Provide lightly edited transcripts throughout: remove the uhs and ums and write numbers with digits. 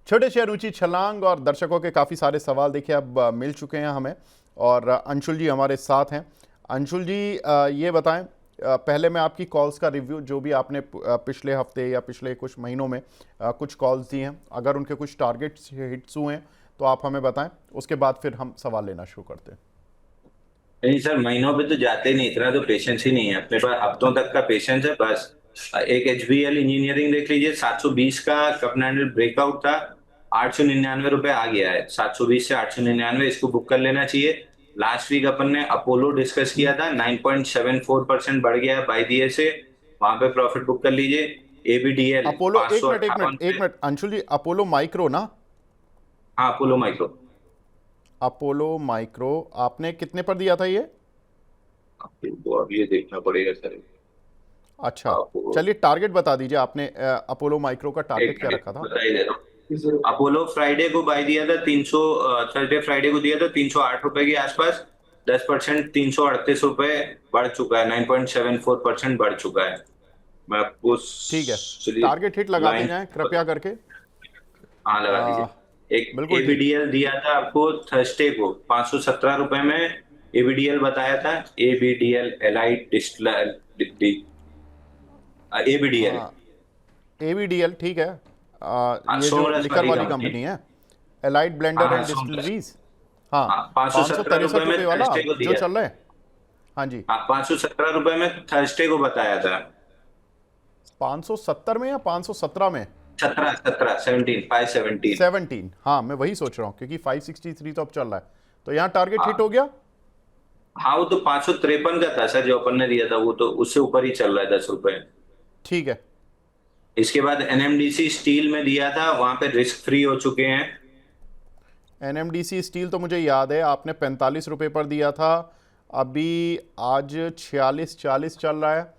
छोटे शेयर ऊंची छलांग और दर्शकों के काफ़ी सारे सवाल देखिए अब मिल चुके हैं हमें। और अंशुल जी हमारे साथ हैं। अंशुल जी, ये बताएं, पहले मैं आपकी कॉल्स का रिव्यू, जो भी आपने पिछले हफ्ते या पिछले कुछ महीनों में कुछ कॉल्स दी हैं, अगर उनके कुछ टारगेट्स हिट्स हुए हैं तो आप हमें बताएं। उसके बाद फिर हम सवाल लेना शुरू करते हैं। नहीं सर, महीनों पे तो जाते नहीं, इतना तो पेशेंस ही नहीं है अपने पास। हफ्तों तक का पेशेंस है बस। एक एचबीएल इंजीनियरिंग देख लीजिए, 720 का कप एंडल ब्रेकआउट था, 899 रुपए आ गया है। 720 से 899 इसको बुक कर लेना चाहिए। लास्ट वीक अपन ने अपोलो डिस्कस किया था, 9.74% बढ़ गया है बाई दिए से, वहां पे प्रॉफिट बुक कर लीजिए। एबीडीएल अपोलो, पांच एक सौ मिनट एक मिनट अट्ठावन एक मिनट अंशुल जी, अपोलो माइक्रो ना? हाँ, अपोलो माइक्रो। अपोलो माइक्रो आपने कितने पर दिया था ये? आपको अब ये देखना पड़ेगा सर। अच्छा, आपको चलिए टारगेट बता दीजिए आपने। अपोलो माइक्रो का एक टारगेट क्या मिनट रखा था? बता ही दे रहा हूँ। अपोलो फ्राइडे को बाय दिया था 300, थर्सडे फ्राइडे को दिया था 308 रुपए के आसपास। 10%, 338 रुपए बढ़ चुका है, 9.74% बढ़ चुका है। मैं आपको ठीक है, स्लिप टारगेट हिट लगाते लाइन जाएं कृपया करके। हाँ लगा आ, दीजिए। एक बिल्कुल ठीक। एबीडीएल दिया था आपको थर्सडे को 517 रुपए में। एबीडीएल बताया था, एबीडीएल एलाइट डिस्टिल, एबीडीएल हाँ, एवीडीएल ठीक है। ये जो सोमरस लिकर वाली वाली कंपनी। कंपनी है, एलाइट हाँ ब्लेंडर हाँ, एंड सोमरस। डिस्टिलरीज। हाँ, हाँ, पाँच सौ पाँच सौ सत्रह रुपए तिरसठ में रुपये वाला थर्सडे को जो दिया चल था। रहे हैं। हाँ जी। हाँ, 517 रुपए में थर्सडे को बताया था। 570 में या 517 में? 17, 517। 17, हाँ मैं वही सोच रहा हूँ क्योंकि 563 तो अब चल रहा है। तो यहाँ टारगेट हिट हो हाँ गया। हाँ, वो तो 553 का था सर, जो अपन ने दिया था, वो तो उससे ऊपर ही चल रहा है 10 रुपए। ठीक है। इसके बाद एनएमडीसी स्टील में दिया था, वहां पे रिस्क फ्री हो चुके हैं। एनएमडीसी स्टील तो मुझे याद है, आपने 45 रुपये पर दिया था। अभी आज 46-40 चल रहा है।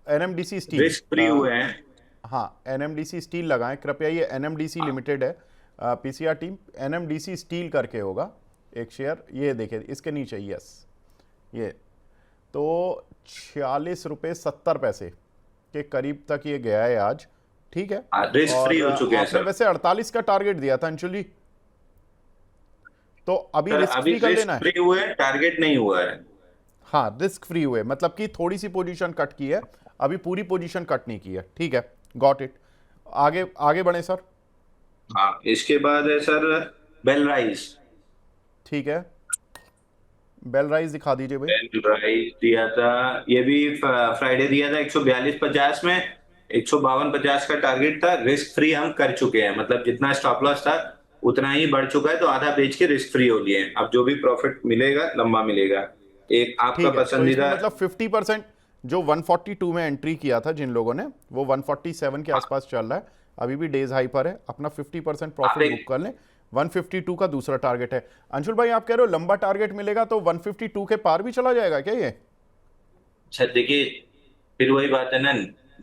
एनएमडीसी स्टील, रिस्क फ्री हुए हैं। हाँ एनएमडीसी स्टील लगाएं कृपया। ये एनएमडीसी लिमिटेड है, पीसीआर टीम। एनएमडीसी स्टील करके होगा एक शेयर, ये देखें इसके नीचे, यस ये। तो 46 रुपये 70 पैसे के करीब तक ये गया है आज। ठीक है। रिस्क फ्री और हो चुके हैं आपने सर। वैसे 48 का टारगेट दिया था अंशुल जी, तो अभी सर रिस्क अभी फ्री कर रिस्क लेना है। फ्री हुए हैं, टारगेट नहीं हुआ है। हाँ, रिस्क फ्री हुए मतलब कि थोड़ी सी पोजीशन कट की है, अभी पूरी पोजीशन कट नहीं की है। ठीक है, गॉट इट। आगे आगे बढ़े सर। हाँ, इसके बाद है सर बेल राइस। ठीक है, बेल राइस दिखा दीजिए भाई। बेल राइस दिया था, ये भी फ्राइडे दिया था 142.50 में। 152.50 का टारगेट था। रिस्क फ्री हम कर चुके हैं, मतलब जितना स्टॉप लॉस था उतना ही बढ़ चुका है, तो आधा बेच के रिस्क फ्री हो लिए हैं। अब जो भी प्रॉफिट मिलेगा लंबा मिलेगा। एक आपका ठीक है, तो इसमें पसंदीदा। मतलब 50% जो 142 में एंट्री किया था जिन लोगों ने, वो 147 के हाँ, आसपास चल रहा है। अभी भी डेज हाई पर है, अपना 50% आप प्रॉफिट एक बुक कर लें। 152 का दूसरा टारगेट है। अंशुल भाई, आप कह रहे हो लंबा टारगेट मिलेगा तो 152 के पार भी चला जाएगा क्या ये? अच्छा देखिए, फिर वही बात है ना,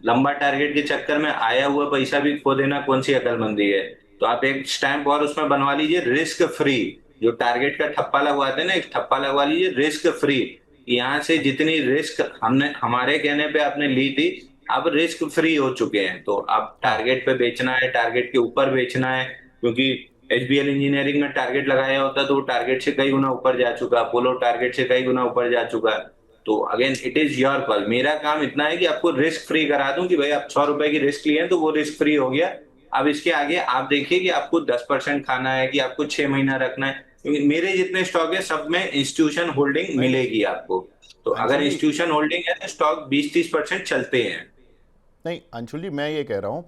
लंबा टारगेट के चक्कर में आया हुआ पैसा भी खो देना कौन सी अकलमंदी है। तो आप एक स्टैंप और उसमें बनवा लीजिए, रिस्क फ्री। जो टारगेट का ठप्पा लगवाते हैं ना, एक ठप्पा लगवा लीजिए रिस्क फ्री। यहाँ से जितनी रिस्क हमने हमारे कहने पे आपने ली थी, अब रिस्क फ्री हो चुके हैं। तो अब हाँ टारगेट पे बेचना है, टारगेट के ऊपर बेचना है, क्योंकि एचबीएल इंजीनियरिंग में टारगेट लगाया होता तो वो टारगेट से कई गुना ऊपर जा चुका, अपोलो टारगेट से कई गुना ऊपर जा चुका। तो again it is your call. मेरा काम इतना है कि आपको रिस्क फ्री करा दूं कि भाई आप 100 रुपए की रिस्क लिए हैं तो वो रिस्क फ्री हो गया। अब इसके आगे आप देखिए कि आपको 10% खाना है कि आपको 6 महीना रखना है, क्योंकि मेरे जितने स्टॉक है सब में इंस्टीट्यूशन होल्डिंग नहीं नहीं मिलेगी आपको। तो अगर अंशुल जी, इंस्टीट्यूशन होल्डिंग है तो स्टॉक 20-30% चलते हैं। नहीं अंशुल जी, मैं ये कह रहा हूँ,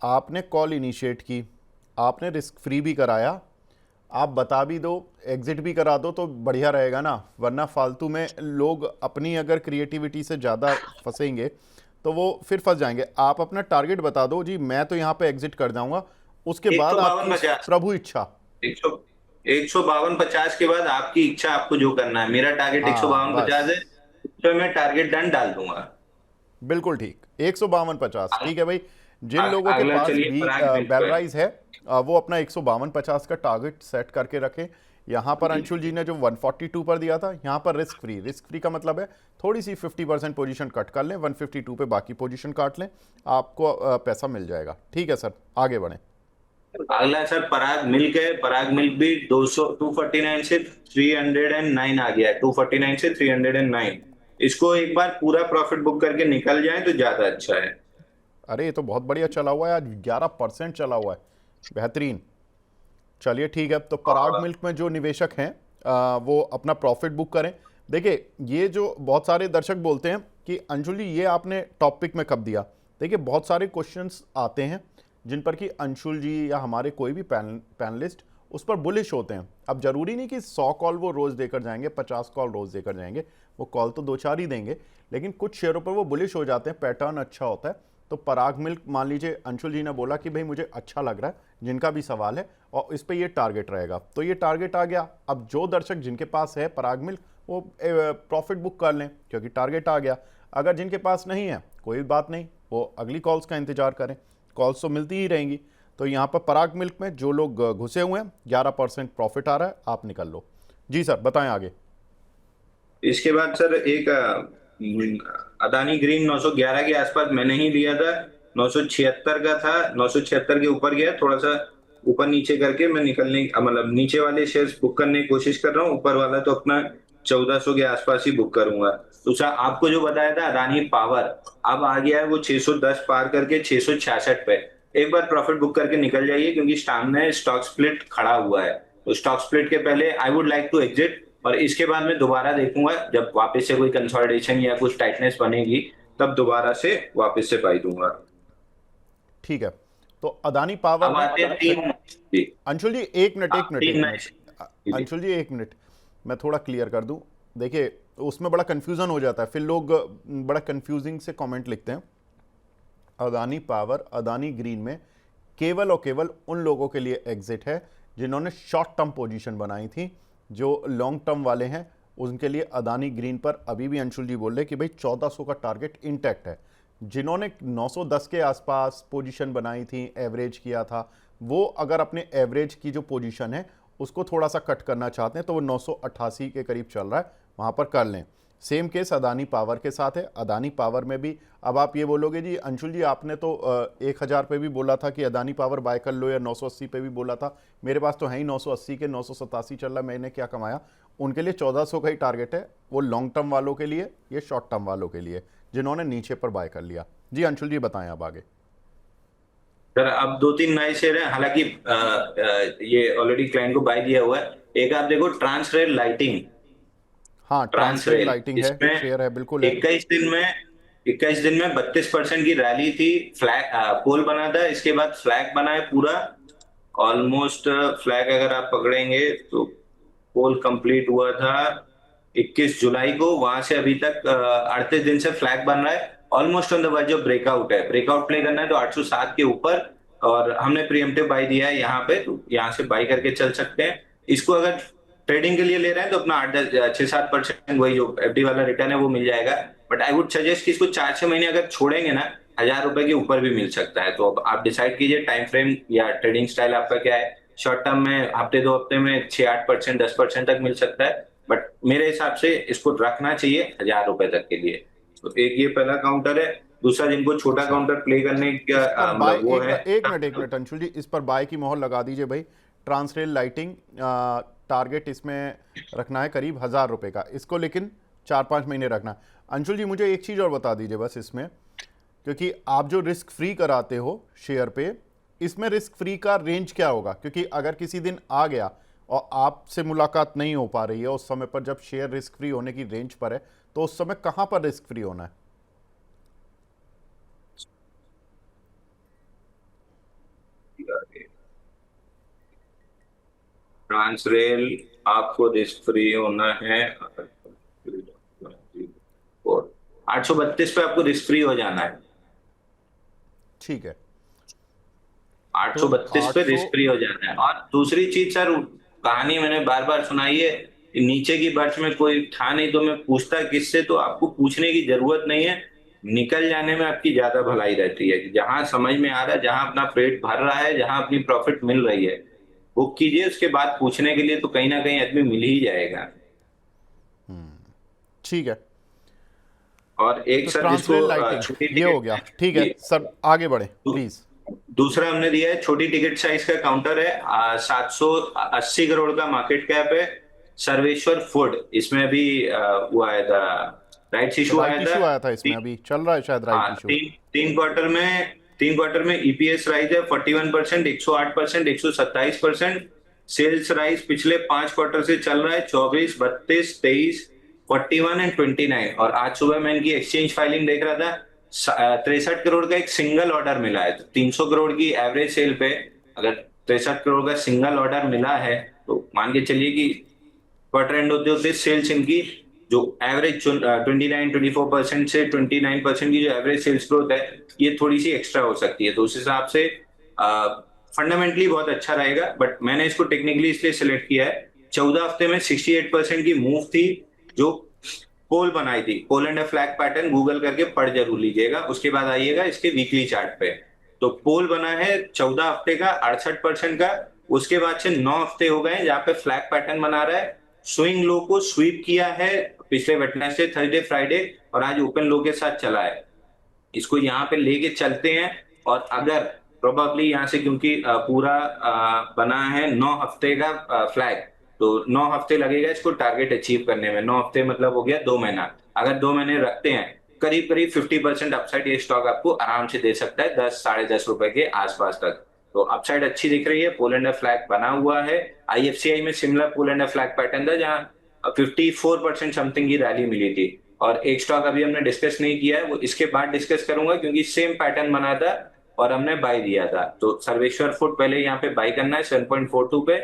आपने कॉल इनिशिएट की, आपने रिस्क फ्री भी कराया, आप बता भी दो, एग्जिट भी करा दो तो बढ़िया रहेगा ना। वरना फालतू में लोग अपनी अगर क्रिएटिविटी से ज़्यादा फंसेंगे तो वो फिर फंस जाएंगे। आप अपना टारगेट बता दो जी, मैं तो यहाँ पे एग्जिट कर जाऊंगा, उसके एक बाद सौ बावन आपकी पचास प्रभु इच्छा। 152.50 के बाद आपकी इच्छा, आपको जो करना है। मेरा टारगेट एक सौ हाँ बावन बस, पचास है, उस पर मैं टारगेट डन डाल दूंगा। बिल्कुल ठीक, 152.50 ठीक है भाई। जिन लोगों के अगला पास चलिए भी पराग मिल्क बेल पे। राइज है, वो अपना 152.50 का टारगेट सेट करके रखें। यहाँ पर अंशुल जी ने जो 142 पर दिया था, यहाँ पर रिस्क फ्री। रिस्क फ्री का मतलब है थोड़ी सी 50% पोजीशन कट कर लें, 152 पे बाकी पोजीशन काट लें, आपको पैसा मिल जाएगा। ठीक है सर, आगे बढ़ें। अगला सर पराग मिल्क है, पराग मिल्क भी 249 से 309 आ गया है, 249 से 309। इसको एक बार पूरा प्रॉफिट बुक करके निकल जाए तो ज्यादा अच्छा है। अरे ये तो बहुत बढ़िया चला हुआ है, आज 11% चला हुआ है, बेहतरीन। चलिए ठीक है, तो पराग और मिल्क में जो निवेशक हैं वो अपना प्रॉफिट बुक करें। देखिए, ये जो बहुत सारे दर्शक बोलते हैं कि अंशुल जी ये आपने टॉपिक में कब दिया। देखिए, बहुत सारे क्वेश्चंस आते हैं जिन पर कि अंशुल जी या हमारे कोई भी पैनलिस्ट उस पर बुलिश होते हैं। अब जरूरी नहीं कि 100 कॉल वो रोज़ देकर जाएंगे, 50 कॉल रोज़ देकर जाएंगे, वो कॉल तो दो चार ही देंगे, लेकिन कुछ शेयरों पर वो बुलिश हो जाते हैं, पैटर्न अच्छा होता है। तो पराग मिल्क मान लीजिए अंशुल जी ने बोला कि भाई मुझे अच्छा लग रहा है, जिनका भी सवाल है, और इस पे ये टारगेट रहेगा, तो ये टारगेट आ गया। अब जो दर्शक जिनके पास है पराग मिल्क वो प्रॉफिट बुक कर लें क्योंकि टारगेट आ गया। अगर जिनके पास नहीं है कोई बात नहीं, वो अगली कॉल्स का इंतजार करें, कॉल्स तो मिलती ही रहेंगी। तो यहाँ पर पराग मिल्क में जो लोग घुसे हुए हैं 11% प्रॉफिट आ रहा है, आप निकल लो। जी सर बताएं आगे। इसके बाद सर एक अदानी ग्रीन 911 के आसपास मैंने ही लिया था, 976 का था, 976 के ऊपर गया, थोड़ा सा ऊपर नीचे करके मैं निकलने मतलब नीचे वाले शेयर्स बुक करने की कोशिश कर रहा हूँ, ऊपर वाला तो अपना 1400 के आसपास ही बुक करूंगा। दूसरा आपको जो बताया था अदानी पावर, अब आ गया है वो 610 पार करके 666 पे। एक बार प्रॉफिट बुक करके निकल जाइए क्योंकि सामने स्टॉक स्प्लिट खड़ा हुआ है, तो स्टॉक स्प्लिट के पहले I would like to exit, और इसके बाद मैं दोबारा देखूंगा जब वापस से कोई कंसोलिडेशन या कुछ टाइटनेस बनेगी, तब दोबारा से वापस से बाई दूंगा। ठीक है, तो अदानी पावर अब में आते हैं तीन जी। अंशुल जी एक मिनट, एक मिनट, तीन एक नए मिनट। जी। अंशुल जी एक मिनट, मैं थोड़ा क्लियर कर दूं। देखिए, उसमें बड़ा कंफ्यूजन हो जाता है, फिर लोग बड़ा कंफ्यूजिंग से कमेंट लिखते हैं। अदानी पावर, अदानी ग्रीन में केवल और केवल उन लोगों के लिए एग्जिट है जिन्होंने शॉर्ट टर्म पोजीशन बनाई थी। जो लॉन्ग टर्म वाले हैं उनके लिए अदानी ग्रीन पर अभी भी अंशुल जी बोल रहे कि भाई 1400 का टारगेट इंटैक्ट है। जिन्होंने 910 के आसपास पोजीशन बनाई थी, एवरेज किया था, वो अगर अपने एवरेज की जो पोजीशन है उसको थोड़ा सा कट करना चाहते हैं तो वो 988 के करीब चल रहा है, वहाँ पर कर लें। सेम केस अदानी पावर के साथ है। अदानी पावर में भी अब आप ये बोलोगे जी अंशुल जी आपने तो 1000 पे भी बोला था कि अदानी पावर बाय कर लो, या 980 पे भी बोला था। मेरे पास तो है ही 980 के, 987 चल रहा है, मैंने क्या कमाया। उनके लिए 1400 का ही टारगेट है, वो लॉन्ग टर्म वालों के लिए, ये शॉर्ट टर्म वालों के लिए जिन्होंने नीचे पर बाय कर लिया। जी अंशुल जी बताएं अब आगे। सर अब दो तीन नए शेयर हैं, हालांकि ये ऑलरेडी क्लाइंट को बाय दिया हुआ है। एक आप देखो ट्रांस रेल लाइटिंग, हाँ, ट्रांस ट्रांसरेल रेल लाइटिंग है, इसमें शेयर है, बिल्कुल है। 21 दिन में 32% की रैली थी। फ्लैग पोल बना था, इसके बाद फ्लैग बना है पूरा, ऑलमोस्ट फ्लैग अगर आप पकड़ेंगे तो पोल कंप्लीट हुआ था 21 जुलाई को, वहां से अभी तक 38 दिन से फ्लैग बन रहा है, almost on the verge of breakout है। ब्रेकआउट प्ले करना है तो 807 के ऊपर, और हमने प्रीएम्प्टिव बाई दिया है यहाँ पे, तो यहाँ से बाई करके चल सकते हैं। इसको अगर ट्रेडिंग के लिए ले रहे हैं तो अपना 8-6-7% वही जो एफडी वाला रिटर्न है वो मिल जाएगा। बट आई वुड सजेस्ट कि इसको 4-6 महीने अगर छोड़ेंगे ना, 1000 रुपए के ऊपर भी मिल सकता है। तो अब आप डिसाइड कीजिए टाइम फ्रेम या ट्रेडिंग स्टाइल आपका क्या है। शॉर्ट टर्म में हफ्ते 2 हफ्ते में 6-8%, 10% तक मिल सकता है, बट मेरे हिसाब से इसको रखना चाहिए 1000 रुपए तक के लिए। तो एक ये पहला काउंटर है। दूसरा, जिनको छोटा अच्छा, काउंटर प्ले करने का इस पर बाय, मतलब वो एक है। एक मिनट, एक मिनट अंशुल जी, इस पर बाय की मोहर लगा दीजिए भाई। ट्रांसरेल लाइटिंग टारगेट इसमें रखना है करीब 1000 रुपये का, इसको लेकिन 4-5 महीने रखना है। अंशुल जी मुझे एक चीज़ और बता दीजिए बस इसमें, क्योंकि आप जो रिस्क फ्री कराते हो शेयर पे, इसमें रिस्क फ्री का रेंज क्या होगा? क्योंकि अगर किसी दिन आ गया और आपसे मुलाकात नहीं हो पा रही है उस समय पर जब शेयर रिस्क फ्री होने की रेंज पर है, तो उस समय कहाँ पर रिस्क फ्री होना है? ट्रांस रेल आपको रिस्क फ्री होना है, 832 पे आपको रिस्क फ्री हो जाना है। ठीक है, तो 832 पे 800। रिस्क फ्री हो जाता है। और दूसरी चीज सर, कहानी मैंने बार बार सुनाई है, नीचे की बर्थ में कोई था नहीं तो मैं पूछता किससे, तो आपको पूछने की जरूरत नहीं है। निकल जाने में आपकी ज्यादा भलाई रहती है कि जहां समझ में आ रहा है, जहां अपना पेट भर रहा है, जहां अपनी प्रॉफिट मिल रही है, बुक कीजिए। उसके बाद पूछने के लिए तो कहीं ना कहीं आदमी मिल ही जाएगा। ठीक है, और एक तो सर जिसको ट्रांसरेल लाइटिंग छोटी ये हो गया, टिकट ठीक है जी, सर, आगे बढ़े प्लीज़। दूसरा हमने दिया है छोटी टिकट साइज का काउंटर है, 780 करोड़ का मार्केट कैप है, सर्वेश्वर फूड। इसमें अभी वो आया था, राइट्स इशू आया राइट था। इशू आया था इसमें, अभी चल रहा है शायद राइट हाँ, इशू। तीन क्वार्टर में ईपीएस राइज है 41%, 108%, 127%। सेल्स राइज पिछले 5 क्वार्टर से चल रहा है 24, 32, 23, 41 एंड 29। और आज सुबह मैं इनकी एक्सचेंज फाइलिंग देख रहा था, 63 करोड़ का एक सिंगल ऑर्डर मिला है। तो 300 करोड़ की एवरेज सेल पे अगर 63 करोड़ का सिंगल ऑर्डर मिला है, तो मान के चलिए कि क्वार्टर एंड होते होते सेल्स इनकी जो एवरेज 29-24% से 29% की जो एवरेज सेल्स ग्रोथ है, ये थोड़ी सी एक्स्ट्रा हो सकती है। तो उस हिसाब से फंडामेंटली बहुत अच्छा रहेगा। बट मैंने इसको टेक्निकली इसलिए सिलेक्ट किया है, 14 हफ्ते में 68% की मूव थी जो पोल बनाई थी, pole and flag pattern Google करके पढ़ जरूर लीजिएगा, उसके बाद आइएगा इसके वीकली चार्ट पे। तो पोल बना है 14 हफ्ते का 68% का, उसके बाद से 9 हफ्ते हो गए जहां पे फ्लैग पैटर्न बना रहा है। स्विंग लो को स्वीप किया है पिछले वेडनेसडे, थर्सडे, फ्राइडे, और आज ओपन लो के साथ चला है। इसको यहाँ पे लेके चलते हैं। और अगर प्रोबेबली यहाँ से, क्योंकि पूरा बना है 9 हफ्ते का फ्लैग, तो 9 हफ्ते लगेगा इसको टारगेट अचीव करने में। 9 हफ्ते मतलब हो गया 2 महीना। अगर 2 महीने रखते हैं, करीब करीब 50% अपसाइड ये स्टॉक आपको आराम से दे सकता है, 10, 10.5 रुपए के आसपास तक। तो अपसाइड अच्छी दिख रही है, पोल एंड फ्लैग बना हुआ है। आईएफसीआई में similar pole and flag pattern था जहां 54% समथिंग की रैली मिली थी। और एक स्टॉक अभी हमने डिस्कस नहीं किया है, वो इसके बाद डिस्कस करूंगा, क्योंकि सेम पैटर्न बना था और हमने बाय दिया था। तो सर्वेश्वर फूड पहले यहाँ पे बाय करना है 7.42 पे,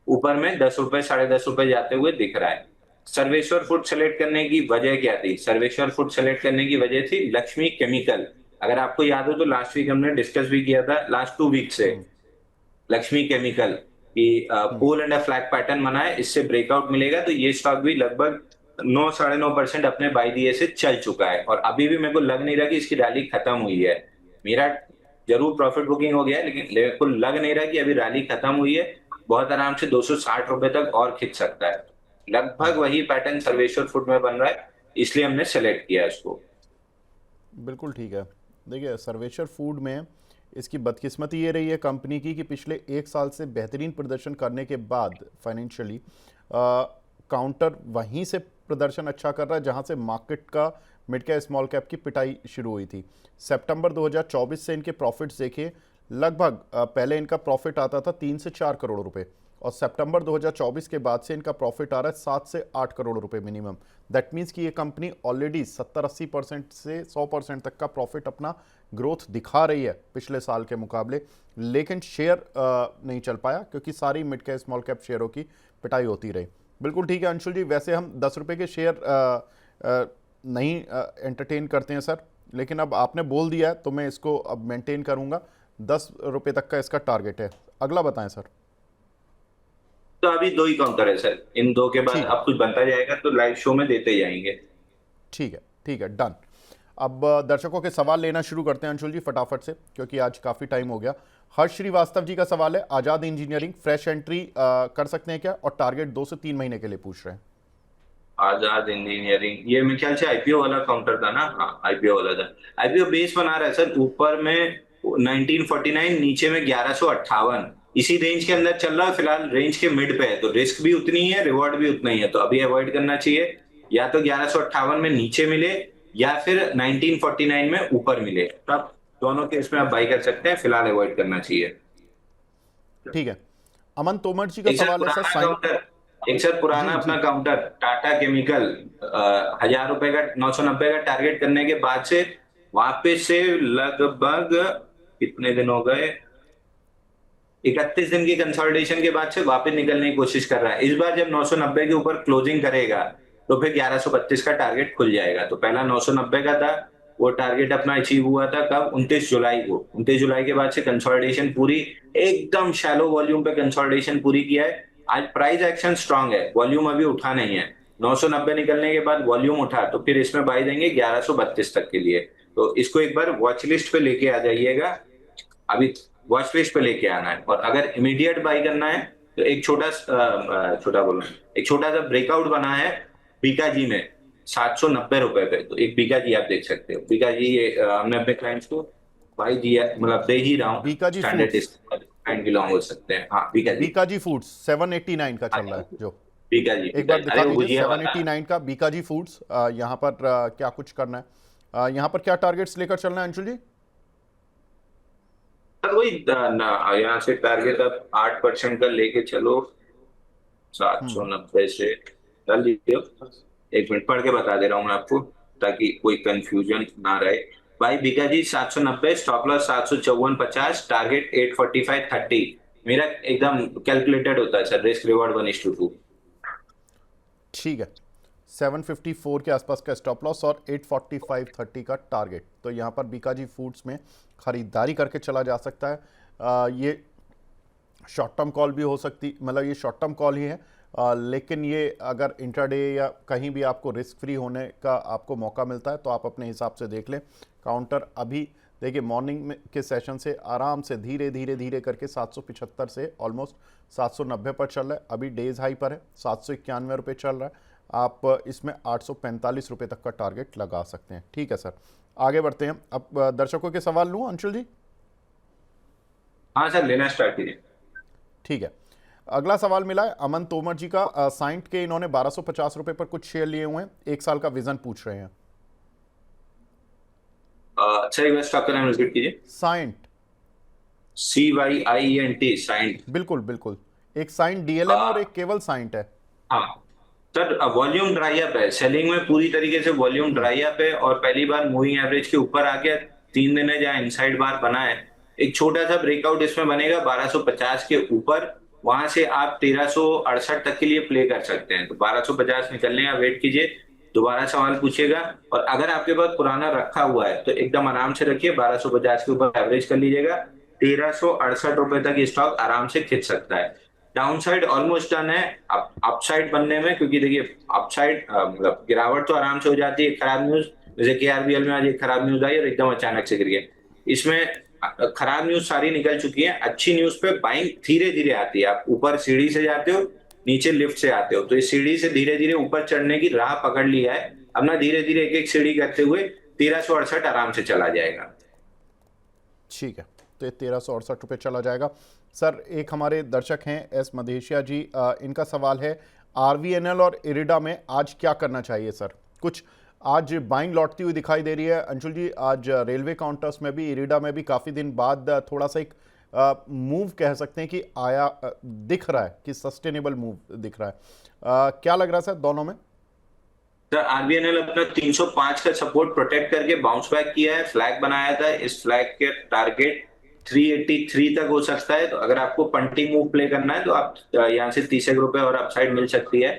ऊपर में 10 रुपए, 10.5 रुपए जाते हुए दिख रहा है। सर्वेश्वर फूड सेलेक्ट करने की वजह क्या थी? सर्वेश्वर फूड सेलेक्ट करने की वजह थी लक्ष्मी केमिकल। अगर आपको याद हो तो लास्ट वीक हमने डिस्कस भी किया था, लास्ट 2 वीक से, हम्म। लक्ष्मी केमिकल की हम्म। पोल एंड फ्लैग पैटर्न बना है, इससे ब्रेकआउट मिलेगा तो ये स्टॉक भी लगभग 9, 9.5% अपने बाय दिए से चल चुका है। और अभी भी मेरे को लग नहीं रहा कि इसकी रैली खत्म हुई है। मेरा जरूर प्रॉफिट बुकिंग हो गया है, लेकिन मेरे को लग नहीं रहा कि अभी रैली खत्म हुई है। बहुत आराम से 260 रुपए तक और खिंच सकता है। लगभग वही पैटर्न सर्वेश्वर फूड में बन रहा है, इसलिए हमने सेलेक्ट किया इसको। बिल्कुल ठीक है। देखिए सर्वेश्वर फूड में इसकी बदकिस्मती ये रही है कंपनी की कि पिछले एक साल से बेहतरीन प्रदर्शन करने के बाद फाइनेंशियली काउंटर वहीं से प्रदर्शन अच्छा कर रहा है जहां से मार्केट का मिड कैप स्मॉल कैप की पिटाई शुरू हुई थी। सितंबर 2024 से इनके प्रॉफिट्स देखिए, लगभग पहले इनका प्रॉफिट आता था 3 से 4 करोड़ रुपए, और सितंबर 2024 के बाद से इनका प्रॉफिट आ रहा है 7 से 8 करोड़ रुपए मिनिमम। दैट मीन्स कि ये कंपनी ऑलरेडी 70-80% से 100% तक का प्रॉफिट अपना ग्रोथ दिखा रही है पिछले साल के मुकाबले, लेकिन शेयर नहीं चल पाया क्योंकि सारी मिड कैप स्मॉल कैप शेयरों की पिटाई होती रही। बिल्कुल ठीक है अंशुल जी, वैसे हम 10 रुपये के शेयर नहीं एंटरटेन करते हैं सर, लेकिन अब आपने बोल दिया है तो मैं इसको अब मेंटेन करूंगा। 10 रुपये तक का इसका टारगेट है। अगला बताएं सर। तो अभी 2 ही काउंटर है सर, इन 2 के बाद ठीक है। अब कुछ बनता जाएगा तो लाइव शो में देते जाएंगे। ठीक है। ठीक है, डन। अब दर्शकों के सवाल लेना शुरू करते हैं अंशुल जी फटाफट से, क्योंकि आज काफ़ी टाइम हो गया। हर्ष श्रीवास्तव जी का सवाल है, आज़ाद इंजीनियरिंग फ्रेश एंट्री कर सकते हैं क्या, और टारगेट 2 से 3 महीने के लिए पूछ रहे हैं। आजाद इंजीनियरिंग, ये मेरे ख्याल से आईपीओ वाला काउंटर था ना? हाँ, आईपीओ वाला था। आईपीओ बेस बना रहा है सर, ऊपर में 1949, नीचे में 1158, इसी रेंज के अंदर चल रहा है फिलहाल, रेंज के मिड पे है। तो रिस्क भी उतनी है, रिवॉर्ड भी उतना ही है, तो अभी अवॉइड करना चाहिए। या तो 1158 में नीचे मिले, या फिर 1949 में ऊपर मिले, तो आप दोनों केस में आप बाई कर सकते हैं, फिलहाल अवॉइड करना चाहिए। ठीक है। अमन तोमर जी का एक सर सवाल है सर, पुराना साइन। काउंटर एक सर पुराना जी अपना जी। काउंटर टाटा केमिकल, 1000 रुपए का, 990 का टारगेट करने के बाद से वापस से लगभग कितने दिन हो गए, 31 दिन की कंसोलिडेशन के बाद से वापस निकलने की कोशिश कर रहा है। इस बार जब 990 के ऊपर क्लोजिंग करेगा तो फिर 1132 का टारगेट खुल जाएगा। तो पहला 990 का था, वो टारगेट अपना अचीव हुआ था कब? 29 जुलाई को। 29 जुलाई के बाद से कंसोलिडेशन पूरी, एकदम शैलो वॉल्यूम पे कंसोलिडेशन पूरी किया है। आज प्राइस एक्शन स्ट्रांग है, वॉल्यूम अभी उठा नहीं है। 990 निकलने के बाद वॉल्यूम उठा तो फिर इसमें बाई देंगे 1132 तक के लिए। तो इसको एक बार वॉच लिस्ट पे लेके आ जाइएगा, अभी वॉच लिस्ट पे लेके आना है। और अगर इमीडिएट बाई करना है तो एक छोटा सा ब्रेकआउट बना है बीकाजी में 790 रुपए पे, तो एक बीकाजी आप देख सकते हो। बीकाजी ये हमने अपने क्लाइंट्स को भाई दिया मतलब दे ही रहा हूँ, बीकाजी स्टैंडर्ड फूड्स, डिस्काउंट के लॉन्ग हो सकते हैं। हाँ बीकाजी। बीकाजी फूड्स 789 का हाँ चल रहा है जो। बीकाजी एक बार बीकाजी, दिखा अरे वो दीजिए भुजिया वाला। 789 का बीकाजी फूड्स। यहाँ पर क्या कुछ करना है, यहाँ पर क्या टारगेट्स लेकर चलना है अंशुल जी? सर वही ना, यहाँ से टारगेट आप 8% का लेके चलो, 790 से डाल दीजिए। एक मिनट पढ़ के बता दे रहा हूँ मैं आपको, ताकि कोई कंफ्यूजन ना रहे। भाई बीका जी 790, स्टॉप लॉस 754.50, टारगेट 845.30। मेरा एकदम कैलकुलेटेड होता है सर, रिस्क रिवॉर्ड 1:2। ठीक है, 754 के आसपास का स्टॉप लॉस और 845.30 का टारगेट। तो यहाँ पर बीकाजी फूड्स में खरीदारी करके चला जा सकता है। ये शॉर्ट टर्म कॉल भी हो सकती, मतलब ये शॉर्ट टर्म कॉल ही है, लेकिन ये अगर इंट्राडे या कहीं भी आपको रिस्क फ्री होने का आपको मौका मिलता है तो आप अपने हिसाब से देख लें। काउंटर अभी देखिए मॉर्निंग में के सेशन से आराम से धीरे धीरे धीरे करके 775 से ऑलमोस्ट 790 पर चल रहा है। अभी डेज हाई पर है, 791 रुपये चल रहा है। आप इसमें 845 रुपये तक का टारगेट लगा सकते हैं। ठीक है सर, आगे बढ़ते हैं। अब दर्शकों के सवाल लूँ अंशुल जी? हाँ सर, लेना स्टार्ट कीजिए। ठीक है, अगला सवाल मिला है अमन तोमर जी का। साइंट के इन्होंने 1250 रुपए पर कुछ शेयर लिए हुए हैं, एक साल का विजन पूछ रहे हैं। अच्छा एक बार स्टॉक का नाम रिपीट कीजिए। साइंट, CYIENT, साइंट। बिल्कुल बिल्कुल, एक साइंट डीएलएम और एक केवल साइंट है। हाँ सर, वॉल्यूम ड्राई अप है, सेलिंग में पूरी तरीके से वॉल्यूम ड्राई अप है, और पहली बार मूविंग एवरेज के ऊपर आ गया। 3 दिन है जहाँ इनसाइड बार बना है। एक छोटा सा ब्रेकआउट इसमें बनेगा 1250 के ऊपर, वहां से आप 1368 तक के लिए प्ले कर सकते हैं। तो 1250 निकलने का वेट कीजिए, दोबारा सवाल पूछिएगा। और अगर आपके पास पुराना रखा हुआ है तो एकदम आराम से रखिए, 1250 के ऊपर एवरेज कर लीजिएगा। 1368 रुपए तक ये स्टॉक आराम से खिंच सकता है। डाउन साइड ऑलमोस्ट डन है, अपसाइड बनने में, क्योंकि देखिए अपसाइड मतलब गिरावट तो आराम से हो जाती है खराब न्यूज, जैसे KRBL में आज एक खराब न्यूज आई और एकदम अचानक से गिर गया। इसमें खराब न्यूज सारी निकल चुकी है, अच्छी न्यूज पे बाइंग धीरे धीरे आती है। आप ऊपर सीढ़ी से जाते हो, नीचे लिफ्ट से आते हो, तो इस सीढ़ी से धीरे धीरे ऊपर चढ़ने की राह पकड़ लिया है। अब ना धीरे धीरे एक एक सीढ़ी करते हुए 1368 आराम से चला जाएगा। ठीक है, तो ये 1368 रुपये चला जाएगा। सर एक हमारे दर्शक हैं एस मधेशिया जी, इनका सवाल है RVNL और इरिडा में आज क्या करना चाहिए सर? कुछ आज बाइंग लौटती हुई दिखाई दे रही है अंशुल जी। आज रेलवे काउंटर्स में भी, इरिडा में भी काफ़ी दिन बाद थोड़ा सा एक मूव कह सकते हैं कि आया, दिख रहा है कि सस्टेनेबल मूव दिख रहा है। क्या लग रहा है सर दोनों में? सर RBNL अपना 305 का सपोर्ट प्रोटेक्ट करके बाउंस बैक किया है, फ्लैग बनाया था। इस फ्लैग के टारगेट 383 तक हो सकता है। तो अगर आपको पंटिंग मूव प्ले करना है तो आप यहाँ से 30 रुपए और अपसाइड मिल सकती है,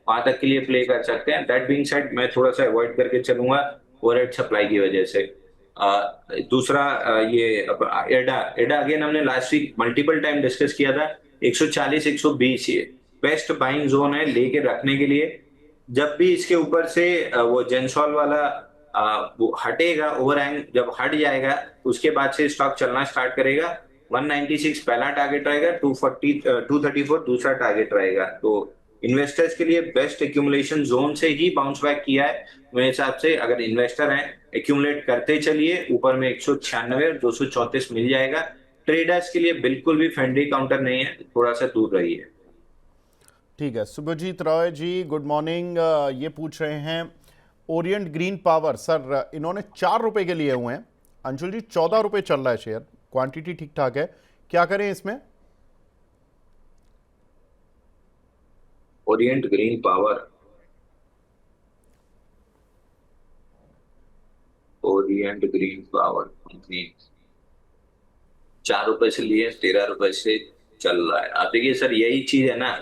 वहां तक के लिए प्ले कर सकते हैं। दैट बीइंग सेड, मैं थोड़ा सा अवॉइड करके चलूंगा ओवरहेड सप्लाई की वजह से। दूसरा ये एडा एडा अगेन हमने last week multiple time discuss किया था। 140 120 ये बेस्ट बाइंग जोन है लेके रखने के लिए। जब भी इसके ऊपर से वो जेंसॉल वाला वो हटेगा, ओवरहैंग जब हट जाएगा, उसके बाद से स्टॉक चलना स्टार्ट करेगा। 196 पहला टारगेट रहेगा, 234 दूसरा टारगेट रहेगा। तो इन्वेस्टर्स के लिए बेस्ट एक्यूमुलेशन जोन से ही बाउंस बैक किया है मेरे हिसाब से। अगर इन्वेस्टर हैं, एक्यूमुलेट करते चलिए, ऊपर में 196 और 234 मिल जाएगा। ट्रेडर्स के लिए बिल्कुल भी फ्रेंडली काउंटर नहीं है, थोड़ा सा दूर रहिए। ठीक है, सुभजीत रॉय जी गुड मॉर्निंग। ये पूछ रहे हैं ओरिएंट ग्रीन पावर सर, इन्होंने 4 रुपए के लिए हुए हैं अंशुल जी, 14 रुपए चल रहा है शेयर, क्वांटिटी ठीक ठाक है, क्या करें इसमें? Orient green power, Orient green power company 4 रुपए से लिए, 13 रुपए से चल रहा है। आप देखिए सर, यही चीज है ना,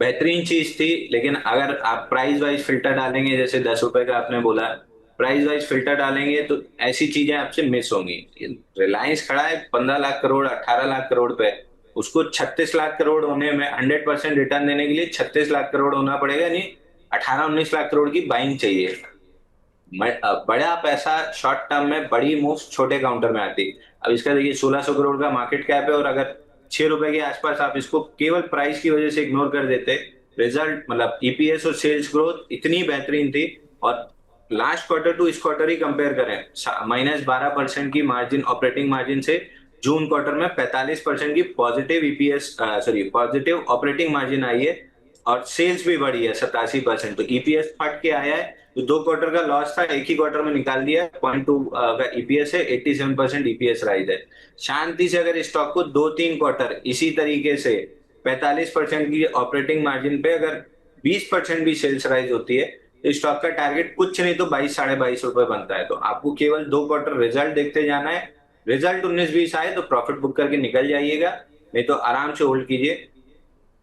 बेहतरीन चीज थी। लेकिन अगर आप प्राइस वाइज फिल्टर डालेंगे, जैसे 10 रुपए का आपने बोला, प्राइस वाइज फिल्टर डालेंगे तो ऐसी चीजें आपसे मिस होंगी। रिलायंस खड़ा है 15 लाख करोड़ 18 लाख करोड़ पे, उसको 36 लाख करोड़ होने में 100% रिटर्न देने के लिए 36 लाख करोड़ होना पड़ेगा, नहीं 18-19 लाख करोड़ की बाइंग चाहिए। बड़ा पैसा शॉर्ट टर्म में, बड़ी मूव्स छोटे काउंटर में आती। अब इसका देखिए 1600 करोड़ का मार्केट कैप है, और अगर 6 रुपए के आसपास आप इसको केवल प्राइस की वजह से इग्नोर कर देते, रिजल्ट मतलब EPS और सेल्स ग्रोथ इतनी बेहतरीन थी, और लास्ट क्वार्टर टू इस क्वार्टर ही कंपेयर करें, -12% की मार्जिन, ऑपरेटिंग मार्जिन से जून क्वार्टर में 45% की positive EPS, sorry positive operating margin आई है, और सेल्स भी बढ़ी है 87%। तो ईपीएस फट के आया है। तो 2 क्वार्टर का लॉस था, एक ही क्वार्टर में निकाल दिया है। 0.2 का ईपीएस है, 87% ईपीएस राइज है। शांति से अगर स्टॉक को 2-3 क्वार्टर इसी तरीके से 45% की ऑपरेटिंग मार्जिन पे अगर 20% भी सेल्स राइज होती है, तो स्टॉक का टारगेट कुछ नहीं तो 22-22.5 रुपए बनता है। तो आपको केवल 2 क्वार्टर रिजल्ट देखते जाना है। रिजल्ट 19-20 आए तो प्रॉफिट बुक करके निकल जाइएगा, नहीं तो आराम से होल्ड कीजिए।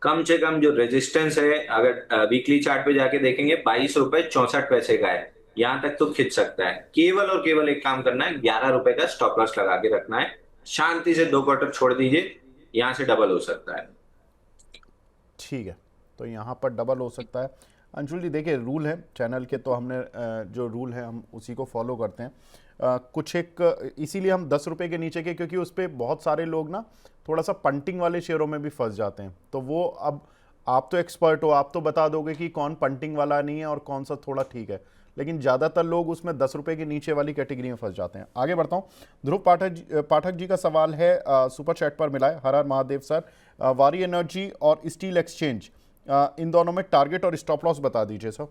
कम से कम जो रेजिस्टेंस है, अगर वीकली चार्ट पे जाके देखेंगे, 22 रुपए 64 पैसे का है। यहां तक तो खिंच सकता है। केवल और केवल एक काम करना है, 11 रुपए का स्टॉप लॉस लगा के रखना है। शांति से 2 क्वार्टर छोड़ दीजिए, यहां से डबल हो सकता है। ठीक है, तो यहाँ पर डबल हो सकता है। अंशुल जी देखिए, रूल है चैनल के, तो हमने जो रूल है हम उसी को फॉलो करते हैं। कुछ एक इसीलिए हम 10 रुपये के नीचे के, क्योंकि उस पर बहुत सारे लोग ना थोड़ा सा पंटिंग वाले शेयरों में भी फंस जाते हैं। तो वो अब आप तो एक्सपर्ट हो, आप तो बता दोगे कि कौन पंटिंग वाला नहीं है और कौन सा थोड़ा ठीक है, लेकिन ज़्यादातर लोग उसमें 10 रुपये के नीचे वाली कैटेगरी में फंस जाते हैं। आगे बढ़ता हूँ। ध्रुव पाठक जी का सवाल है, सुपर चैट पर मिला है। हर हर महादेव सर, वारी एनर्जी और स्टील एक्सचेंज, इन दोनों में टारगेट और स्टॉप लॉस बता दीजिए सर।